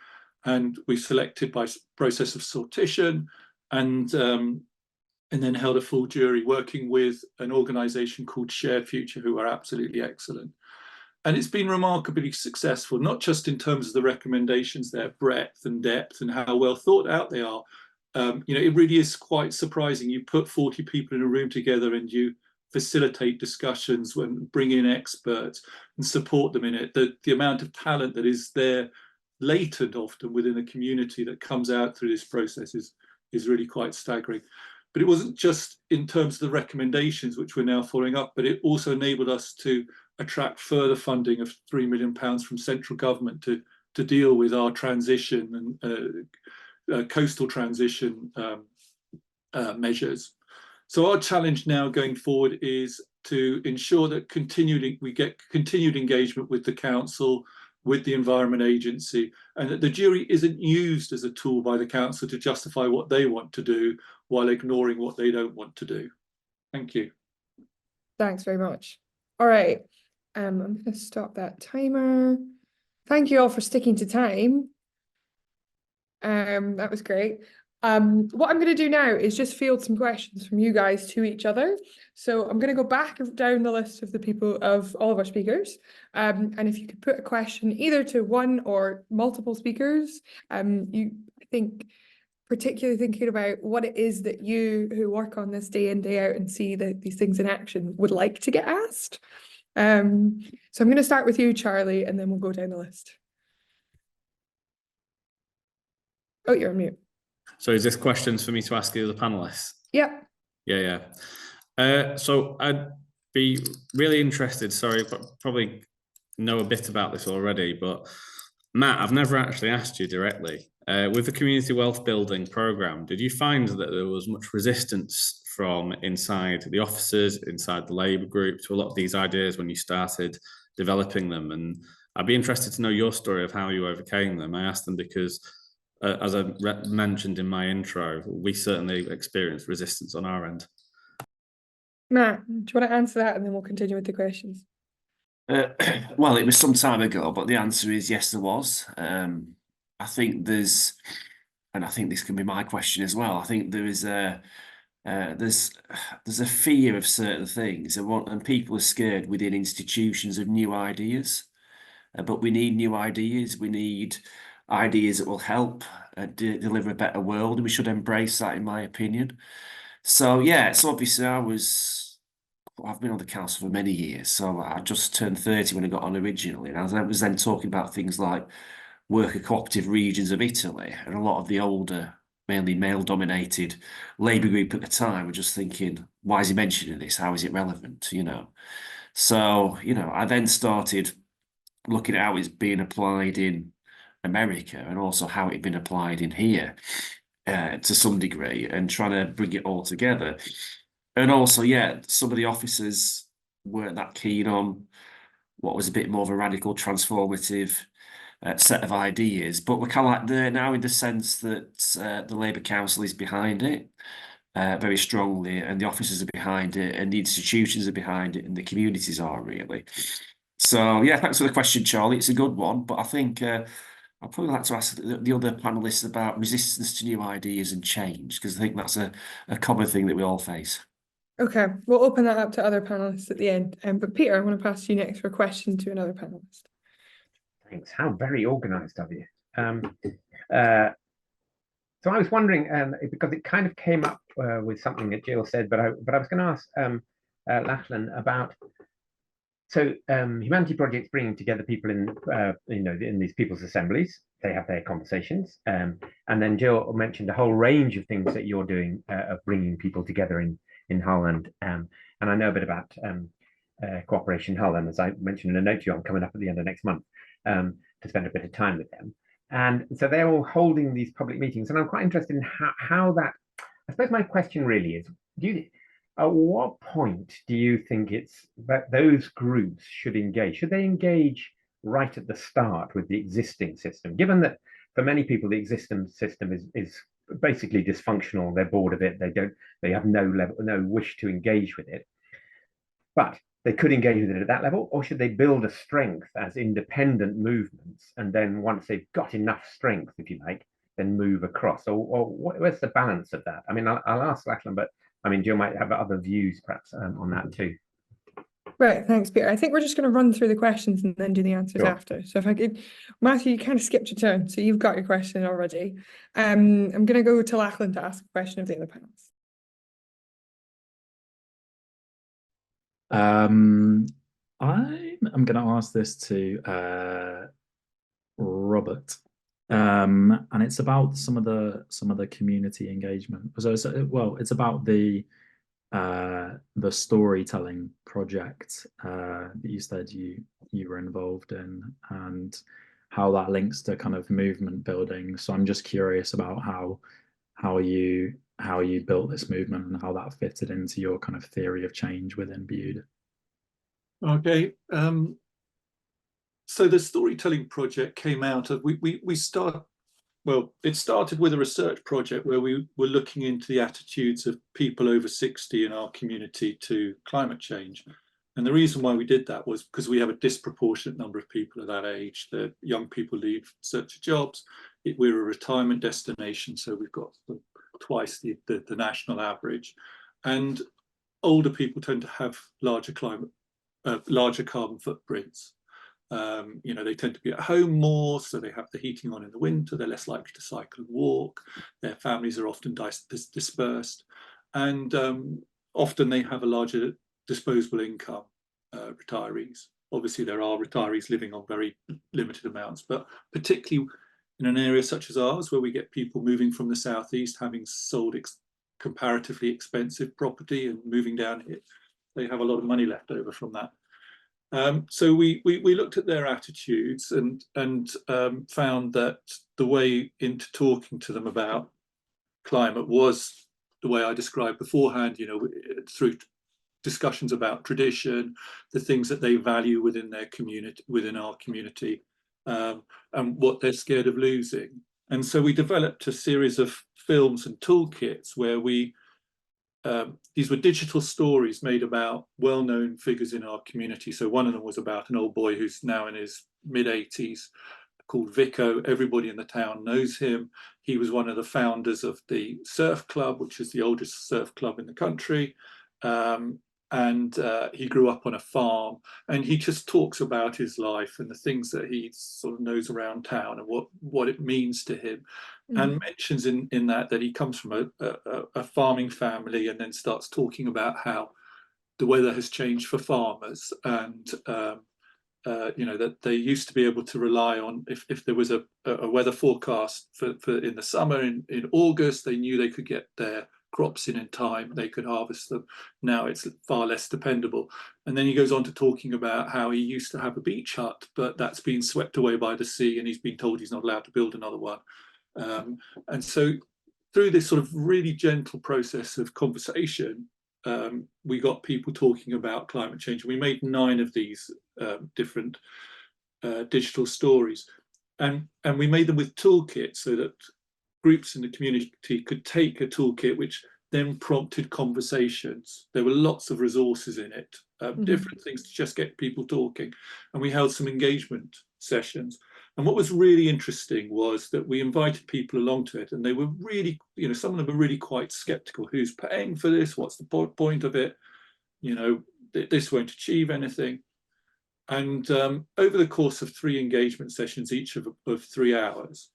And we selected by process of sortition and then held a full jury working with an organisation called Shared Future, who are absolutely excellent. And it's been remarkably successful, not just in terms of the recommendations, their breadth and depth and how well thought out they are. It really is quite surprising. You put 40 people in a room together and you facilitate discussions, when bring in experts and support them in it. The amount of talent that is there latent often within the community that comes out through this process is really quite staggering. But it wasn't just in terms of the recommendations, which we're now following up, but it also enabled us to attract further funding of £3 million from central government to deal with our transition and coastal transition measures. So our challenge now going forward is to ensure that we get continued engagement with the council, with the Environment Agency, and that the jury isn't used as a tool by the council to justify what they want to do while ignoring what they don't want to do. Thank you. Thanks very much. All right, I'm going to stop that timer. Thank you all for sticking to time. That was great. What I'm going to do now is just field some questions from you guys to each other. So I'm going to go back down the list of the people of all of our speakers. And if you could put a question either to one or multiple speakers, I think particularly thinking about what it is that you who work on this day in, day out and see these things in action would like to get asked. So I'm going to start with you, Charlie, and then we'll go down the list. Oh, you're on mute. So is this questions for me to ask the other panelists? Yeah. Yeah. So I'd be really interested, sorry, but probably know a bit about this already, but Matt, I've never actually asked you directly. With the community wealth building programme, did you find that there was much resistance from inside the officers, inside the Labour group to a lot of these ideas when you started developing them? And I'd be interested to know your story of how you overcame them. I asked them because as I mentioned in my intro, we certainly experienced resistance on our end. Matt, do you want to answer that and then we'll continue with the questions? Well, it was some time ago, but the answer is yes, there was. I think there's, and I think this can be my question as well, I think there is there's a fear of certain things, and people are scared within institutions of new ideas. But we need new ideas. We need ideas that will help deliver a better world, and we should embrace that, in my opinion. So yeah, so obviously I've been on the council for many years, so I just turned 30 when I got on originally, and I was then talking about things like worker cooperative regions of Italy, and a lot of the older, mainly male-dominated Labour group at the time were just thinking, why is he mentioning this? How is it relevant? You know. So, you know, I then started looking at how it's being applied in America and also how it had been applied in here to some degree, and trying to bring it all together. And also, yeah, some of the officers weren't that keen on what was a bit more of a radical, transformative set of ideas, but we're kind of like there now in the sense that the Labour Council is behind it very strongly, and the officers are behind it, and the institutions are behind it, and the communities are really. So yeah, thanks for the question, Charlie. It's a good one, but I think I'd probably like to ask the other panelists about resistance to new ideas and change, because I think that's a common thing that we all face. Okay, we'll open that up to other panelists at the end. But Peter, I want to pass to you next for a question to another panelist. Thanks. How very organised of you. So I was wondering, because it kind of came up with something that Gill said, but I was going to ask Lachlan about. So Humanity Project's bringing together people in, in these people's assemblies. They have their conversations, and then Gill mentioned a whole range of things that you're doing of bringing people together in Holland. And I know a bit about Cooperation Hull, and as I mentioned in a note to you, I'm coming up at the end of next month to spend a bit of time with them. And so they're all holding these public meetings, and I'm quite interested in how that. I suppose my question really is: at what point do you think it's that those groups should engage? Should they engage right at the start with the existing system? Given that for many people the existing system is basically dysfunctional, they're bored of it, they have no wish to engage with it. But they could engage with it at that level, or should they build a strength as independent movements, and then once they've got enough strength, if you like, then move across? Or where's the balance of that? I mean, I'll ask Lachlan, but I mean, Jill might have other views perhaps on that too. Right, thanks, Peter. I think we're just going to run through the questions and then do the answers after. So if I could, Matthew, you kind of skipped your turn, so you've got your question already. I'm going to go to Lachlan to ask a question of the other panelists. I'm going to ask this to Robert, and it's about some of the community engagement. So it's about the storytelling project that you said you were involved in, and how that links to kind of movement building. So I'm just curious about how you built this movement and how that fitted into your kind of theory of change within Bude. Okay, so the storytelling project came out of it started with a research project where we were looking into the attitudes of people over 60 in our community to climate change. And the reason why we did that was because we have a disproportionate number of people of that age. The young people leave in search of jobs. We're a retirement destination, so we've got twice the national average. And older people tend to have larger carbon footprints. They tend to be at home more, so they have the heating on in the winter. They're less likely to cycle and walk. Their families are often dispersed, and often they have a larger disposable income. Retirees. Obviously, there are retirees living on very limited amounts, but particularly in an area such as ours, where we get people moving from the southeast, having sold comparatively expensive property and moving down here, they have a lot of money left over from that. So we looked at their attitudes and found that the way into talking to them about climate was the way I described beforehand, through discussions about tradition, the things that they value within their community, within our community, and what they're scared of losing. And so we developed a series of films and toolkits where these were digital stories made about well-known figures in our community. So one of them was about an old boy who's now in his mid-80s called Vico. Everybody in the town knows him. He was one of the founders of the Surf Club, which is the oldest surf club in the country. and he grew up on a farm, and he just talks about his life and the things that he sort of knows around town and what it means to him, and mentions in that he comes from a farming family, and then starts talking about how the weather has changed for farmers, and you know, that they used to be able to rely on, if there was a weather forecast for in the summer in August, they knew they could get their crops in time, they could harvest them. Now it's far less dependable. And then he goes on to talking about how he used to have a beach hut, but that's been swept away by the sea, and he's been told he's not allowed to build another one. And so through this sort of really gentle process of conversation, we got people talking about climate change. We made 9 of these different digital stories, and we made them with toolkits so that groups in the community could take a toolkit which then prompted conversations. There were lots of resources in it, different things to just get people talking, and we held some engagement sessions. And what was really interesting was that we invited people along to it, and they were really, you know, some of them were really quite skeptical. Who's paying for this? What's the point of it? You know, this won't achieve anything. And over the course of 3 engagement sessions, each of 3 hours,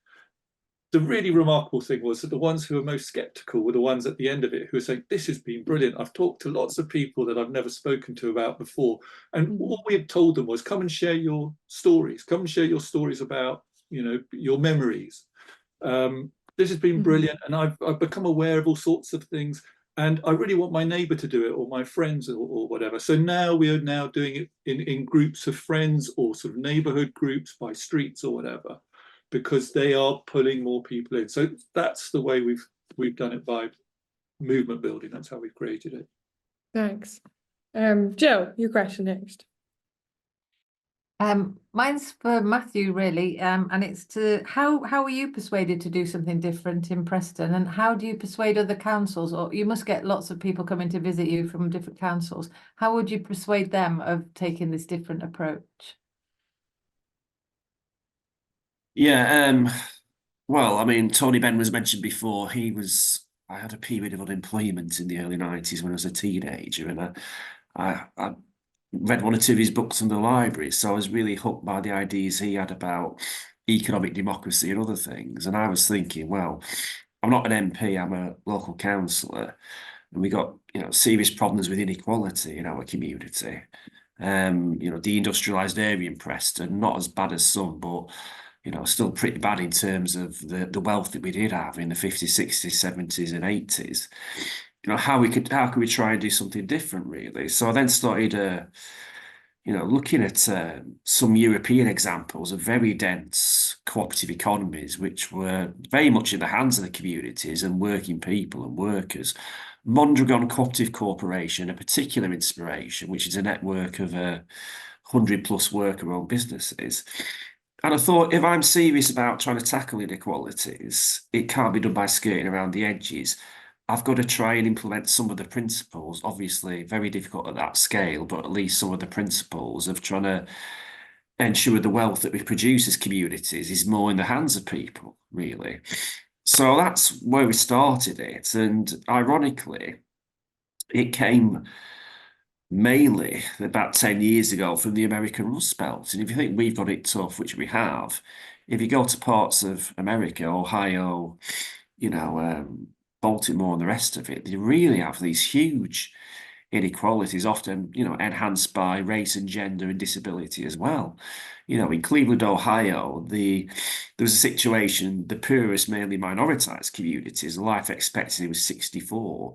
the really remarkable thing was that the ones who were most skeptical were the ones at the end of it who were saying, this has been brilliant. I've talked to lots of people that I've never spoken to about before. And all we had told them was, come and share your stories. Come and share your stories about, you know, your memories. This has been brilliant. And I've become aware of all sorts of things. And I really want my neighbour to do it, or my friends, or whatever. So now we are now doing it in groups of friends, or sort of neighbourhood groups by streets or whatever, because they are pulling more people in. So that's the way we've done it, by movement building. That's how we've created it. Thanks. Jill, your question next. Mine's for Matthew, really, and it's to how were you persuaded to do something different in Preston, and how do you persuade other councils? Or you must get lots of people coming to visit you from different councils. How would you persuade them of taking this different approach? Yeah, well, I mean, Tony Benn was mentioned before. I had a period of unemployment in the early 90s when I was a teenager, and I read 1 or 2 of his books in the library, so I was really hooked by the ideas he had about economic democracy and other things. And I was thinking, well, I'm not an MP, I'm a local councillor, and we got, you know, serious problems with inequality in our community. You know, deindustrialised area in Preston, not as bad as some, but you know, still pretty bad in terms of the wealth that we did have in the 50s, 60s, 70s, and 80s. You know, how could we try and do something different, really? So I then started, you know, looking at some European examples of very dense cooperative economies, which were very much in the hands of the communities and working people and workers. Mondragon Cooperative Corporation, a particular inspiration, which is a network of 100+ worker-owned businesses. And I thought, if I'm serious about trying to tackle inequalities, it can't be done by skirting around the edges. I've got to try and implement some of the principles, obviously very difficult at that scale, but at least some of the principles of trying to ensure the wealth that we produce as communities is more in the hands of people, really. So that's where we started it. And ironically, it came mainly about 10 years ago from the American Rust Belt. And if you think we've got it tough, which we have, if you go to parts of America, Ohio, you know, Baltimore and the rest of it, they really have these huge inequalities, often, you know, enhanced by race and gender and disability as well. You know, in Cleveland, Ohio, there was a situation, the poorest, mainly minoritized communities, the life expectancy was 64,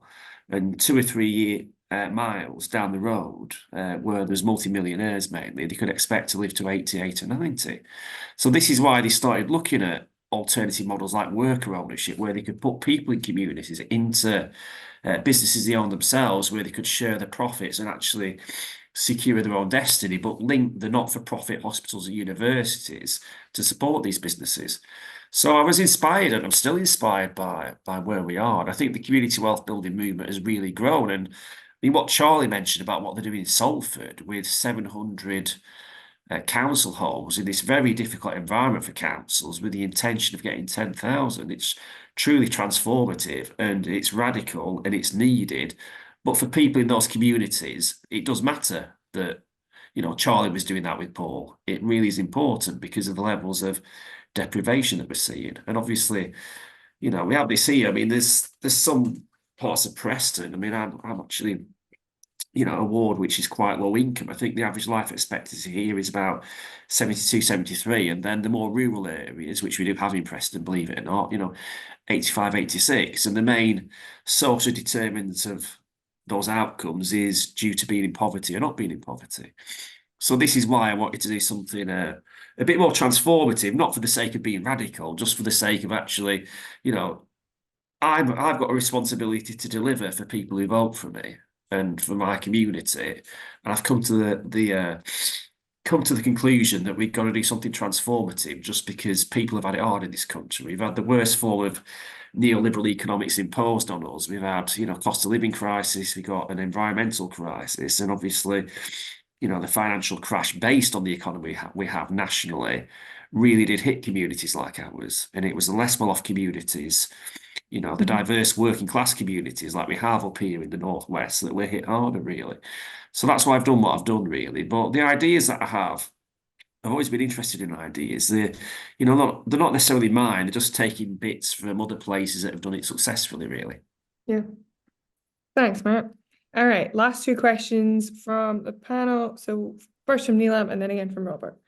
and 2 or 3 miles down the road, where there's multimillionaires mainly, they could expect to live to 88 or 90. So this is why they started looking at alternative models like worker ownership, where they could put people in communities into businesses they own themselves, where they could share the profits and actually secure their own destiny, but link the not-for-profit hospitals and universities to support these businesses. So I was inspired, and I'm still inspired by where we are. And I think the community wealth building movement has really grown. And I mean, what Charlie mentioned about what they're doing in Salford with 700 council homes in this very difficult environment for councils, with the intention of getting 10,000, it's truly transformative, and it's radical, and it's needed. But for people in those communities, it does matter that, you know, Charlie was doing that with Paul. It really is important because of the levels of deprivation that we're seeing. And obviously, you know, we have this here. I mean, there's some parts of Preston. I mean, I'm actually, you know, a ward which is quite low income. I think the average life expectancy here is about 72, 73. And then the more rural areas, which we do have in Preston, believe it or not, you know, 85, 86. And the main social determinants of those outcomes is due to being in poverty or not being in poverty. So this is why I wanted to do something a bit more transformative, not for the sake of being radical, just for the sake of actually, you know, I've got a responsibility to deliver for people who vote for me and for my community, and I've come to the conclusion that we've got to do something transformative just because people have had it hard in this country. We've had the worst form of neoliberal economics imposed on us. We've had, you know, cost of living crisis, we've got an environmental crisis, and obviously, you know, the financial crash based on the economy we have nationally really did hit communities like ours. And it was the less well-off communities, you know, the diverse working class communities like we have up here in the Northwest that were hit harder, really. So that's why I've done what I've done, really. But the ideas that I have, I've always been interested in ideas. They're, you know, they're not necessarily mine. They're just taking bits from other places that have done it successfully, really. Yeah. Thanks, Matt. All right, last two questions from the panel. So first from Neelam and then again from Robert.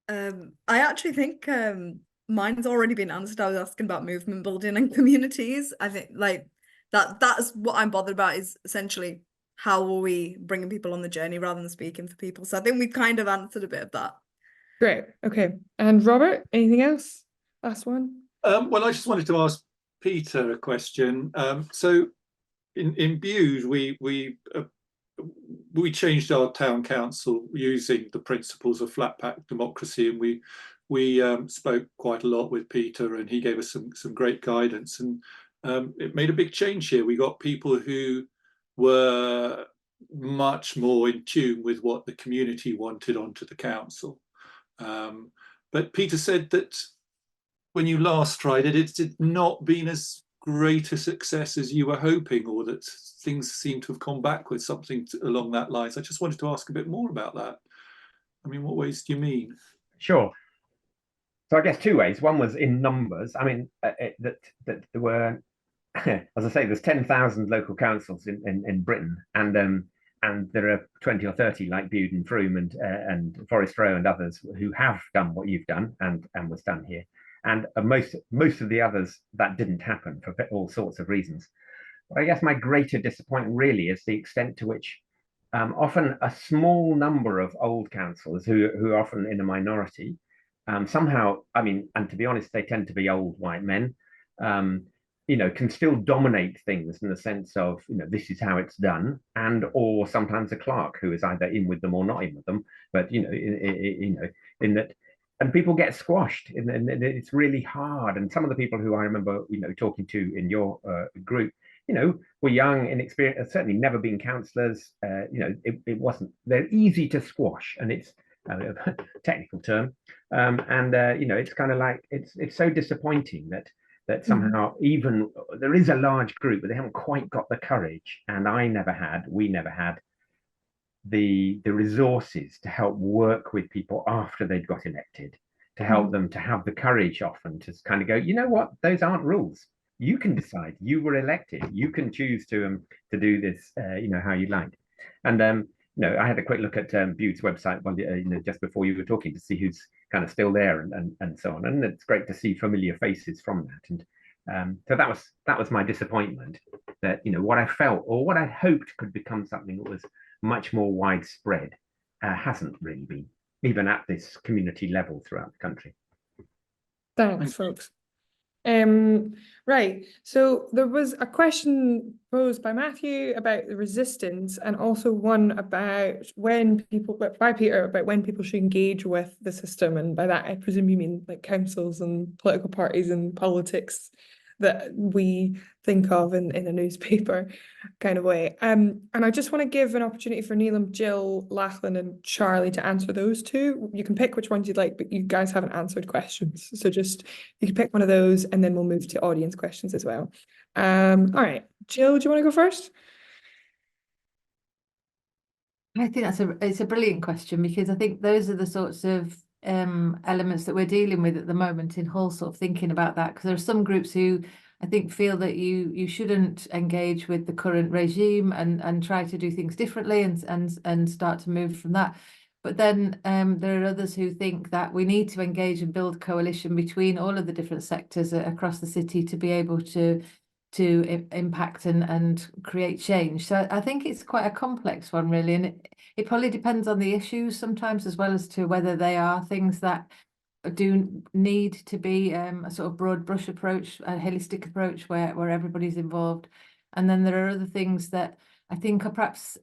I actually think mine's already been answered. I was asking about movement building and communities. I think like that's what I'm bothered about, is essentially how are we bringing people on the journey rather than speaking for people. So I think we've kind of answered a bit of that. Great. Okay. And Robert, anything else? Last one. Well, I just wanted to ask Peter a question. So in Bude, we changed our town council using the principles of Flatpack democracy, and we spoke quite a lot with Peter, and he gave us some great guidance, and it made a big change here. We got people who were much more in tune with what the community wanted onto the council. But Peter said that when you last tried it, it's not been as great a success as you were hoping, or that things seem to have come back with something along that lines. I just wanted to ask a bit more about that. I mean, what ways do you mean? Sure. So I guess two ways. One was in numbers. I mean, that there were, as I say, there's 10,000 local councils in Britain, and there are 20 or 30 like Bude and Frome and Forest Row and others who have done what you've done and was done here. And most of the others, that didn't happen for all sorts of reasons. But I guess my greater disappointment really is the extent to which often a small number of old councillors who are often in a minority, somehow, I mean, and to be honest, they tend to be old white men, you know, can still dominate things in the sense of, you know, this is how it's done, and or sometimes a clerk who is either in with them or not in with them, but you know, in that. And people get squashed, and it's really hard. And some of the people who I remember, you know, talking to in your group, you know, were young, inexperienced, certainly never been councillors. You know, it wasn't. They're easy to squash, and it's a technical term. You know, it's kind of like it's so disappointing that somehow even there is a large group, but they haven't quite got the courage. And we never had the resources to help work with people after they'd got elected, to help them to have the courage often to kind of go, you know what, those aren't rules. You can decide. You were elected. You can choose to do this, you know, how you like. And you know, I had a quick look at Bude's website, you know, just before you were talking, to see who's kind of still there and so on. And it's great to see familiar faces from that. And so that was my disappointment, that, you know, what I felt or what I hoped could become something that was much more widespread hasn't really been, even at this community level throughout the country. Thanks, folks. Right, so there was a question posed by Matthew about the resistance, and also one about by Peter, about when people should engage with the system, and by that I presume you mean like councils and political parties and politics that we think of in a newspaper kind of way. And I just want to give an opportunity for Neelam, Gill, Lachlan, and Charlie to answer those two. You can pick which ones you'd like, but you guys haven't answered questions. So just you can pick one of those, and then we'll move to audience questions as well. All right, Gill, do you want to go first? I think it's a brilliant question, because I think those are the sorts of elements that we're dealing with at the moment in Hull, sort of thinking about that, because there are some groups who I think feel that you shouldn't engage with the current regime and try to do things differently and start to move from that. But then there are others who think that we need to engage and build coalition between all of the different sectors across the city to be able to impact and create change. So I think it's quite a complex one, really, and it probably depends on the issues sometimes, as well as to whether they are things that do need to be a sort of broad brush approach, a holistic approach where everybody's involved. And then there are other things that I think are perhaps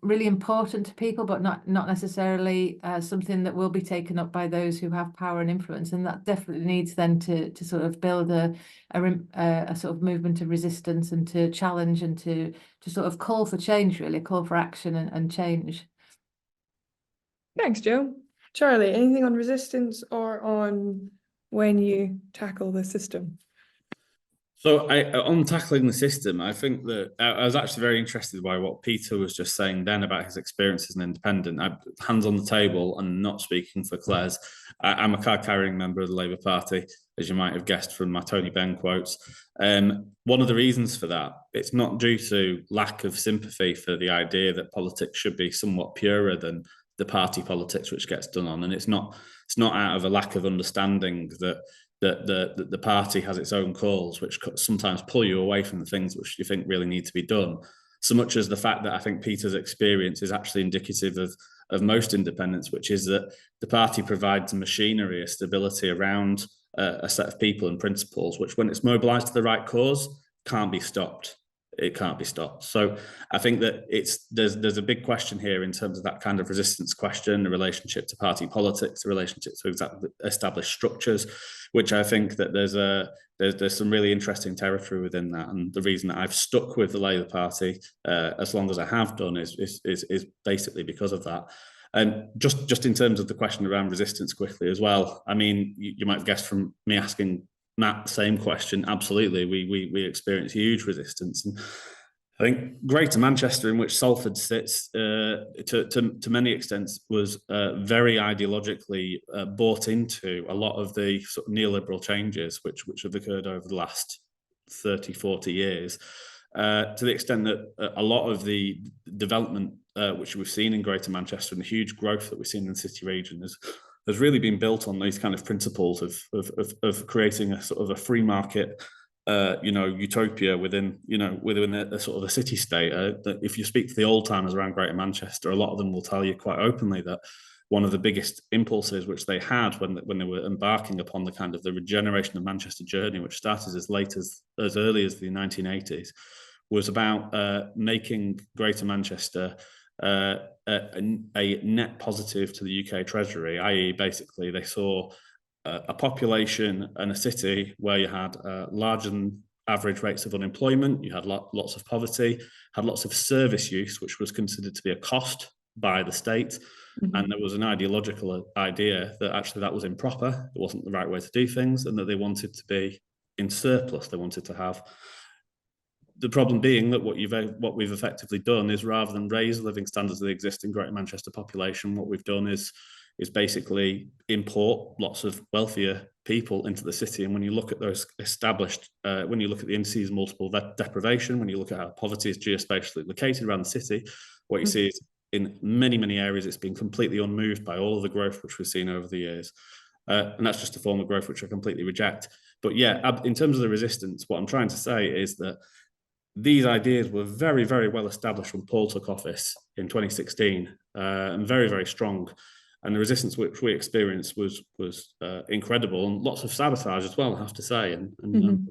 really important to people, but not necessarily something that will be taken up by those who have power and influence. And that definitely needs then to sort of build a sort of movement of resistance and to challenge and to sort of call for change, really, call for action and change. Thanks, Joe. Charlie, anything on resistance or on when you tackle the system? So on tackling the system, I think that I was actually very interested by what Peter was just saying then about his experience as an independent. Hands on the table and not speaking for Claire's. I'm a card-carrying member of the Labour Party, as you might have guessed from my Tony Benn quotes. One of the reasons for that, it's not due to lack of sympathy for the idea that politics should be somewhat purer than the party politics which gets done on, and it's not out of a lack of understanding that the party has its own calls, which sometimes pull you away from the things which you think really need to be done. So much as the fact that I think Peter's experience is actually indicative of most independents, which is that the party provides a machinery, a stability around a set of people and principles, which when it's mobilised to the right cause, can't be stopped. It can't be stopped. So I think that there's a big question here in terms of that kind of resistance question, the relationship to party politics, the relationship to established structures, which I think that there's some really interesting territory within that. And the reason that I've stuck with the Labour Party as long as I have done is basically because of that. And just in terms of the question around resistance quickly as well, I mean, you might have guessed from me asking Matt, same question. Absolutely, we experience huge resistance, and I think Greater Manchester, in which Salford sits, to many extents, was very ideologically bought into a lot of the sort of neoliberal changes which have occurred over the last 30, 40 years, to the extent that a lot of the development which we've seen in Greater Manchester and the huge growth that we've seen in the city region has really been built on these kind of principles of creating a sort of a free market, utopia within a sort of a city state. That if you speak to the old timers around Greater Manchester, a lot of them will tell you quite openly that one of the biggest impulses which they had when they were embarking upon the kind of the regeneration of Manchester journey, which started as early as the 1980s, was about making Greater Manchester a net positive to the UK Treasury, i.e. basically they saw a population and a city where you had larger than average rates of unemployment, you had lots of poverty, had lots of service use, which was considered to be a cost by the state. Mm-hmm. And there was an ideological idea that actually that was improper, it wasn't the right way to do things, and that they wanted to be in surplus. They wanted to have. The problem being that what we've effectively done is, rather than raise the living standards of the existing Greater Manchester population, what we've done is basically import lots of wealthier people into the city. And when you look at those established, when you look at the indices of multiple deprivation, when you look at how poverty is geospatially located around the city, what you see is in many, many areas it's been completely unmoved by all of the growth which we've seen over the years. And that's just a form of growth which I completely reject. But yeah, in terms of the resistance, what I'm trying to say is that these ideas were very, very well established when Paul took office in 2016, and very, very strong. And the resistance which we experienced was incredible, and lots of sabotage as well, I have to say, and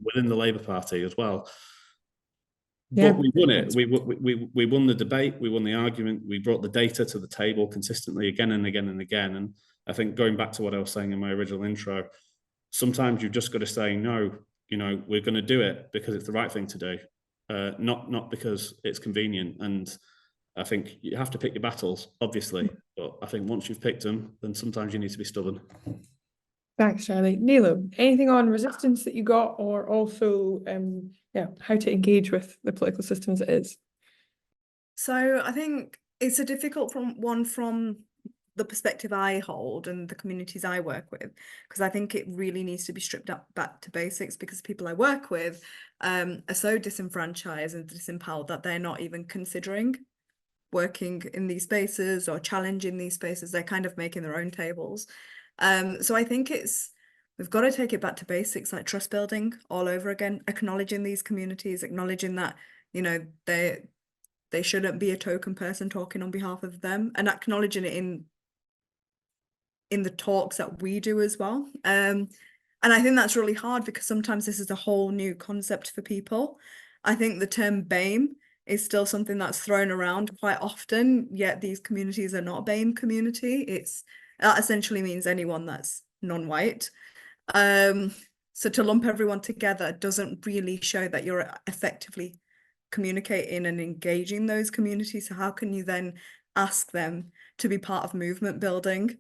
within the Labour Party as well. Yeah. But we won it. We won the debate. We won the argument. We brought the data to the table consistently again and again and again. And I think going back to what I was saying in my original intro, sometimes you've just got to say no. you know, we're going to do it because it's the right thing to do, not because it's convenient. And I think you have to pick your battles, obviously, but I think once you've picked them, then sometimes you need to be stubborn. Thanks, Charlie. Neelam, anything on resistance that you got, or also how to engage with the political system as it is? So I think it's a difficult one from the perspective I hold and the communities I work with, because I think it really needs to be stripped up back to basics, because people I work with are so disenfranchised and disempowered that they're not even considering working in these spaces or challenging these spaces. They're kind of making their own tables. So I think we've got to take it back to basics, like trust building all over again, acknowledging these communities, acknowledging that, you know, they shouldn't be a token person talking on behalf of them, and acknowledging it in the talks that we do as well. And I think that's really hard, because sometimes this is a whole new concept for people. I think the term BAME is still something that's thrown around quite often, yet these communities are not a BAME community. That essentially means anyone that's non-white. So to lump everyone together doesn't really show that you're effectively communicating and engaging those communities. So how can you then ask them to be part of movement building,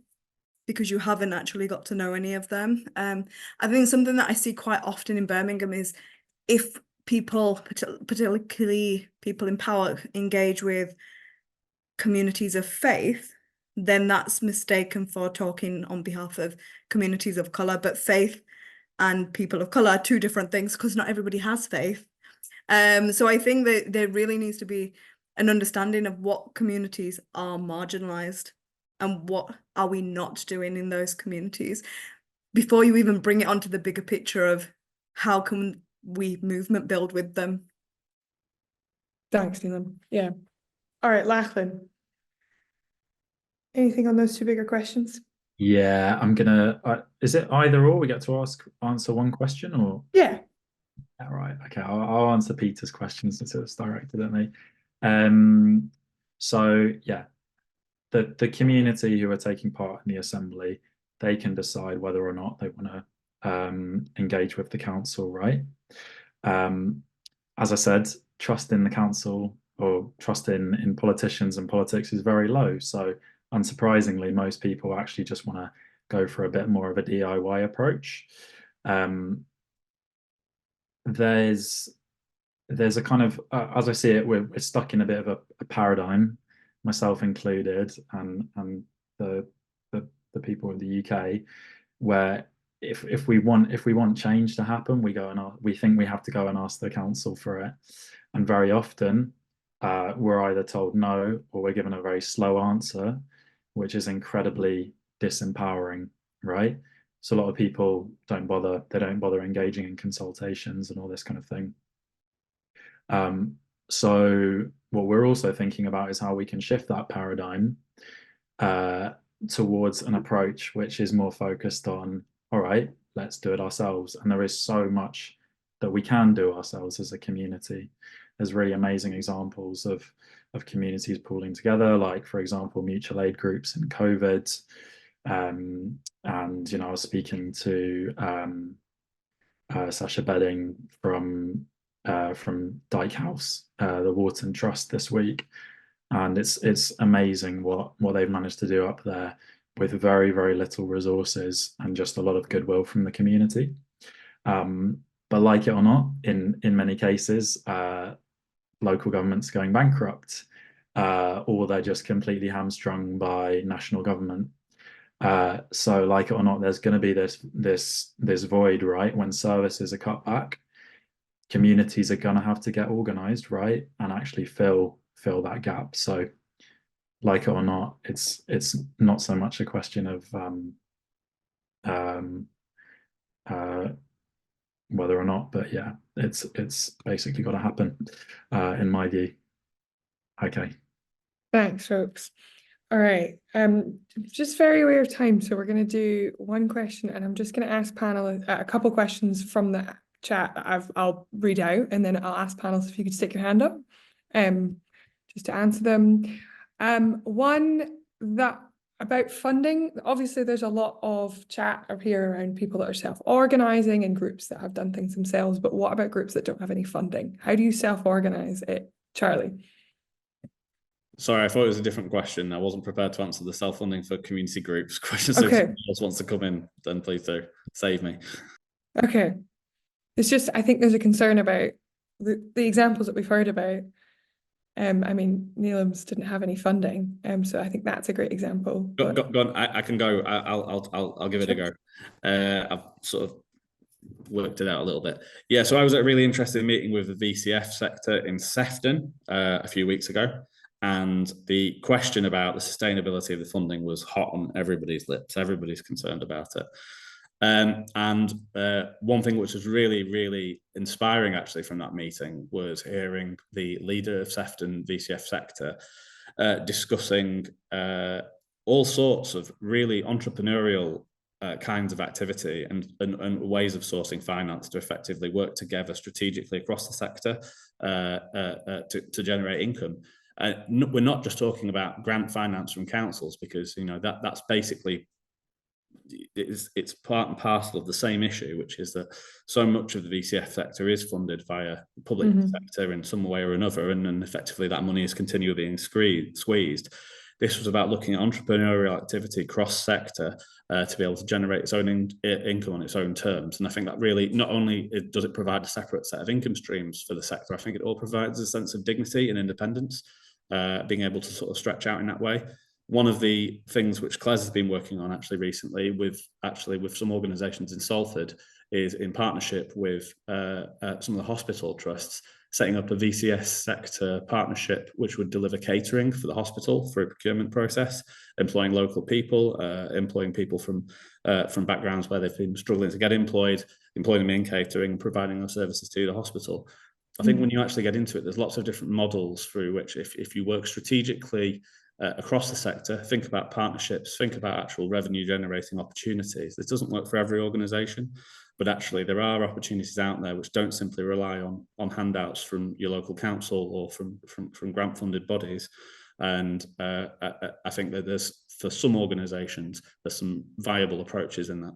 because you haven't actually got to know any of them? I think something that I see quite often in Birmingham is, if people, particularly people in power, engage with communities of faith, then that's mistaken for talking on behalf of communities of colour. But faith and people of colour are two different things, because not everybody has faith. So I think that there really needs to be an understanding of what communities are marginalised and what are we not doing in those communities, before you even bring it onto the bigger picture of how can we movement build with them. Thanks, Neelam. Yeah. All right, Lachlan. Anything on those two bigger questions? Yeah, I'm gonna. Is it either or? We get to answer one question, or Yeah. yeah, right. Okay, I'll answer Peter's question since it was directed at me. So yeah, the community who are taking part in the assembly, they can decide whether or not they want to engage with the council, right? As I said, trust in the council, or trust in politicians and politics, is very low. So unsurprisingly, most people actually just want to go for a bit more of a DIY approach. There's a kind of, as I see it, we're stuck in a bit of a paradigm, myself included, and the people in the UK, where if we want change to happen, we think we have to go and ask the council for it, and very often we're either told no, or we're given a very slow answer, which is incredibly disempowering, right? So a lot of people don't bother engaging in consultations and all this kind of thing. So what we're also thinking about is how we can shift that paradigm towards an approach which is more focused on, all right, let's do it ourselves. And there is so much that we can do ourselves as a community. There's really amazing examples of communities pooling together, like, for example, mutual aid groups in COVID. And, you know, I was speaking to Sasha Bedding from Dyke House, the Wharton Trust, this week, and it's amazing what they've managed to do up there with very, very little resources and just a lot of goodwill from the community. But like it or not, in many cases, local governments going bankrupt, or they're just completely hamstrung by national government. So like it or not, there's going to be this void, right? When services are cut back, communities are going to have to get organized, right, and actually fill that gap. So like it or not, it's not so much a question of whether or not, but yeah, it's basically got to happen, in my view. Okay. Thanks, folks. All right. Just very aware of time, so we're going to do one question, and I'm just going to ask panel a couple questions from the chat that I'll read out, and then I'll ask panelists if you could stick your hand up, just to answer them. One that about funding, obviously there's a lot of chat up here around people that are self-organizing and groups that have done things themselves, but what about groups that don't have any funding? How do you self-organize it, Charlie? Sorry, I thought it was a different question. I wasn't prepared to answer the self-funding for community groups question. So if someone else wants to come in, then please do. Save me. Okay. It's just, I think there's a concern about the examples that we've heard about. I mean, Neelam's didn't have any funding, so I think that's a great example. Go on. I can go. I'll give it a go. I've sort of worked it out a little bit. Yeah, so I was at a really interesting meeting with the VCF sector in Sefton a few weeks ago, and the question about the sustainability of the funding was hot on everybody's lips. Everybody's concerned about it. And one thing which was really, really inspiring actually from that meeting was hearing the leader of Sefton VCF sector discussing all sorts of really entrepreneurial kinds of activity and ways of sourcing finance to effectively work together strategically across the sector to generate income. We're not just talking about grant finance from councils, because that's basically it's part and parcel of the same issue, which is that so much of the VCF sector is funded via the public sector in some way or another, and effectively that money is continually being squeezed. This was about looking at entrepreneurial activity cross-sector to be able to generate its own income on its own terms. And I think that really, not only does it provide a separate set of income streams for the sector, I think it all provides a sense of dignity and independence, being able to sort of stretch out in that way. One of the things which Claire's has been working on actually recently with some organisations in Salford is in partnership with some of the hospital trusts, setting up a VCS sector partnership which would deliver catering for the hospital through a procurement process, employing local people, employing people from backgrounds where they've been struggling to get employing them in catering, providing those services to the hospital. I think when you actually get into it, there's lots of different models through which if you work strategically across the sector, think about partnerships, think about actual revenue generating opportunities. This doesn't work for every organisation, but actually there are opportunities out there which don't simply rely on handouts from your local council or from grant funded bodies. And I think that for some organisations, there's some viable approaches in that.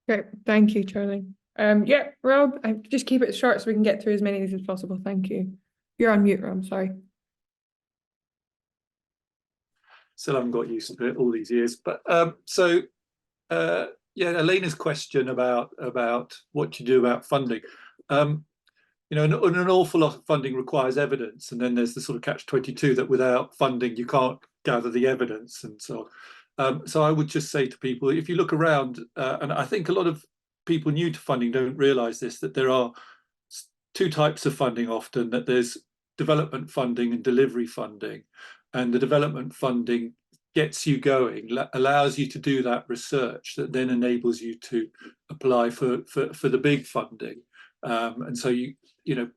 Great, thank you, Charlie. Yeah, Rob, just keep it short so we can get through as many of these as possible. Thank you. You're on mute, Rob, sorry. Still haven't got used to it all these years, but yeah, Elena's question about what you do about funding. An awful lot of funding requires evidence, and then there's the sort of catch-22 that without funding you can't gather the evidence and so on. So I would just say to people, if you look around, and I think a lot of people new to funding don't realise this, that there are two types of funding often, that there's development funding and delivery funding. And the development funding gets you going, allows you to do that research that then enables you to apply for the big funding. And so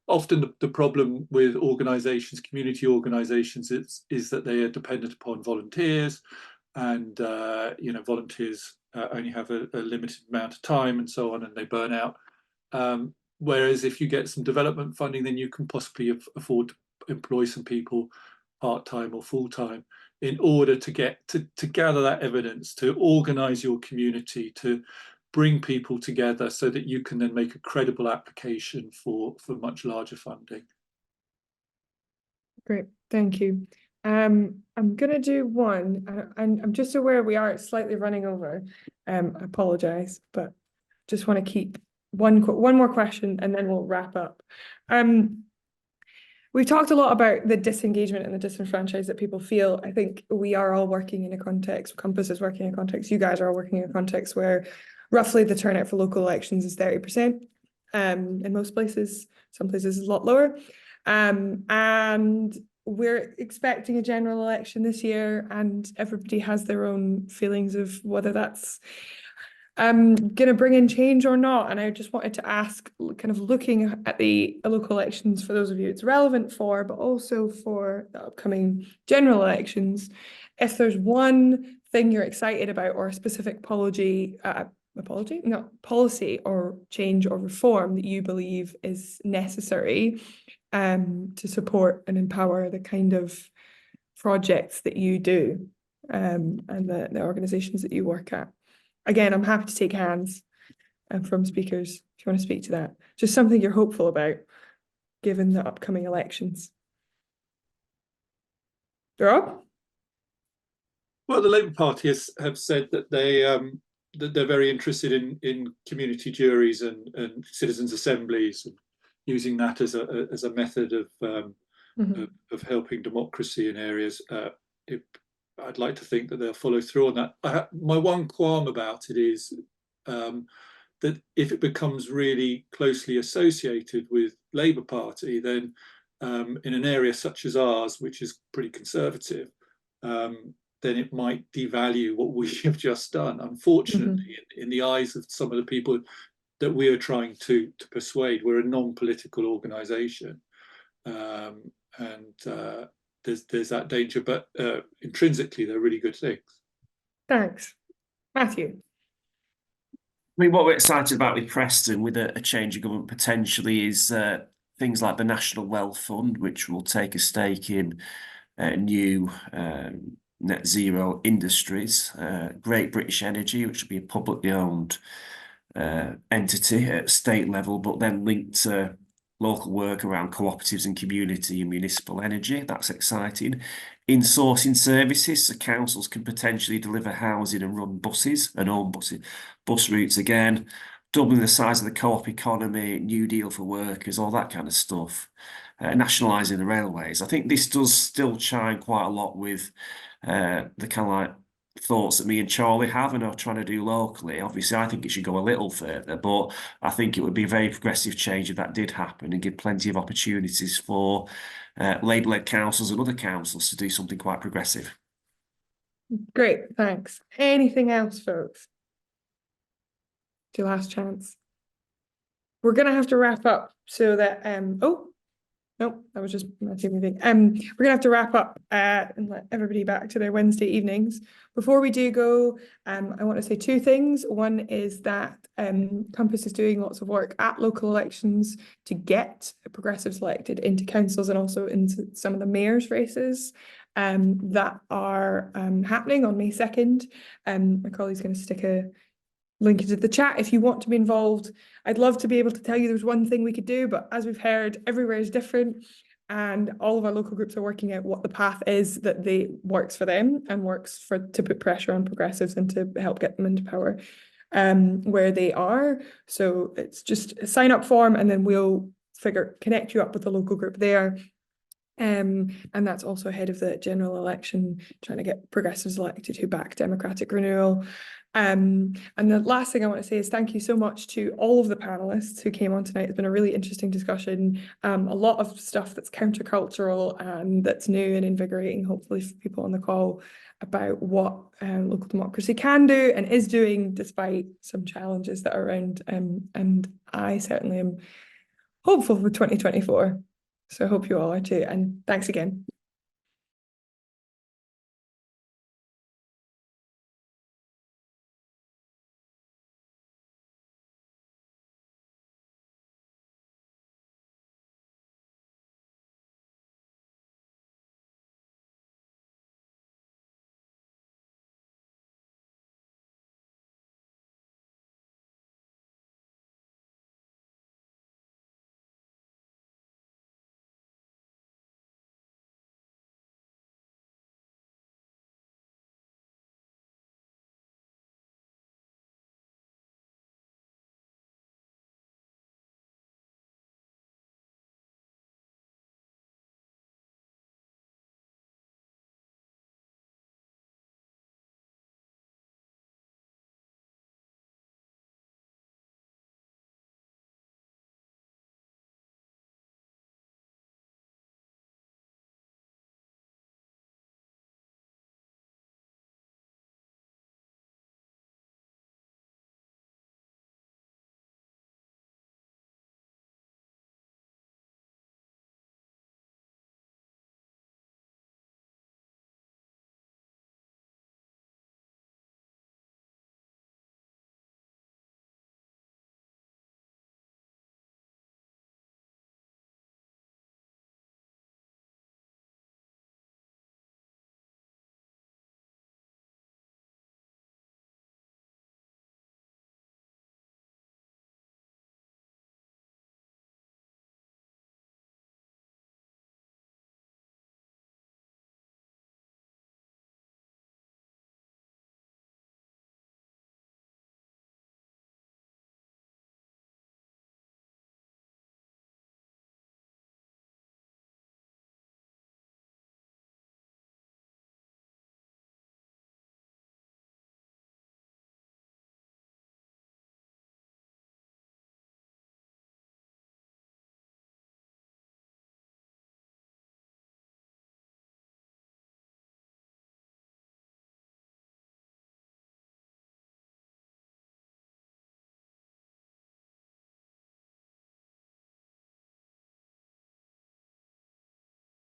often the problem with organisations, community organisations, is that they are dependent upon volunteers, and volunteers only have a limited amount of time and so on, and they burn out. Whereas if you get some development funding, then you can possibly afford to employ some people part-time or full-time in order to get to gather that evidence, to organise your community, to bring people together so that you can then make a credible application for much larger funding. Great, thank you. I'm going to do one, and I'm just aware we are slightly running over. I apologise, but just want to keep one more question and then we'll wrap up. We've talked a lot about the disengagement and the disenfranchised that people feel. I think we are all working in a context, Compass is working in a context, you guys are all working in a context where roughly the turnout for local elections is 30%. In most places, some places is a lot lower. And we're expecting a general election this year, and everybody has their own feelings of whether that's going to bring in change or not. And I just wanted to ask, kind of looking at the local elections for those of you it's relevant for, but also for the upcoming general elections, if there's one thing you're excited about or a specific policy or change or reform that you believe is necessary to support and empower the kind of projects that you do. and the organisations that you work at. Again, I'm happy to take hands from speakers if you want to speak to that. Just something you're hopeful about, given the upcoming elections. Rob? Well, the Labour Party have said that they're very interested in community juries and citizens' assemblies, and using that as a method of helping democracy in areas. I'd like to think that they'll follow through on that. My one qualm about it is that if it becomes really closely associated with Labour Party, then in an area such as ours, which is pretty conservative, then it might devalue what we have just done. Unfortunately, in the eyes of some of the people that we are trying to persuade, we're a non-political organisation, and there's that danger. But intrinsically, they're really good things. Thanks. Matthew? I mean, what we're excited about with Preston, with a change of government potentially, is things like the National Wealth Fund, which will take a stake in new net zero industries, Great British Energy, which will be a publicly owned entity at state level, but then linked to local work around cooperatives and community and municipal energy. That's exciting. Insourcing services, so councils can potentially deliver housing and run buses and own bus routes again, doubling the size of the co-op economy, New Deal for workers, all that kind of stuff. Nationalising the railways. I think this does still chime quite a lot with the kind of like thoughts that me and Charlie have and are trying to do locally. Obviously, I think it should go a little further, but I think it would be a very progressive change if that did happen and give plenty of opportunities for Labour-led councils and other councils to do something quite progressive. Great, thanks. Anything else, folks? It's your last chance. We're going to have to wrap up so that, oh, no, that was just Matthew moving. We're going to have to wrap up and let everybody back to their Wednesday evenings. Before we do go, I want to say two things. One is that Compass is doing lots of work at local elections to get progressives elected into councils and also into some of the mayor's races that are happening on May 2nd. My colleague's going to stick a link into the chat if you want to be involved. I'd love to be able to tell you there's one thing we could do, but as we've heard, everywhere is different, and all of our local groups are working out what the path is that works for them and works to put pressure on progressives and to help get them into power where they are. So it's just a sign up form, and then we'll connect you up with the local group there. And that's also ahead of the general election, trying to get progressives elected who back democratic renewal. And the last thing I want to say is thank you so much to all of the panelists who came on tonight. It's been a really interesting discussion, a lot of stuff that's countercultural and that's new and invigorating, hopefully for people on the call, about what local democracy can do and is doing despite some challenges that are around. And I certainly am hopeful for 2024. So I hope you all are too. And thanks again.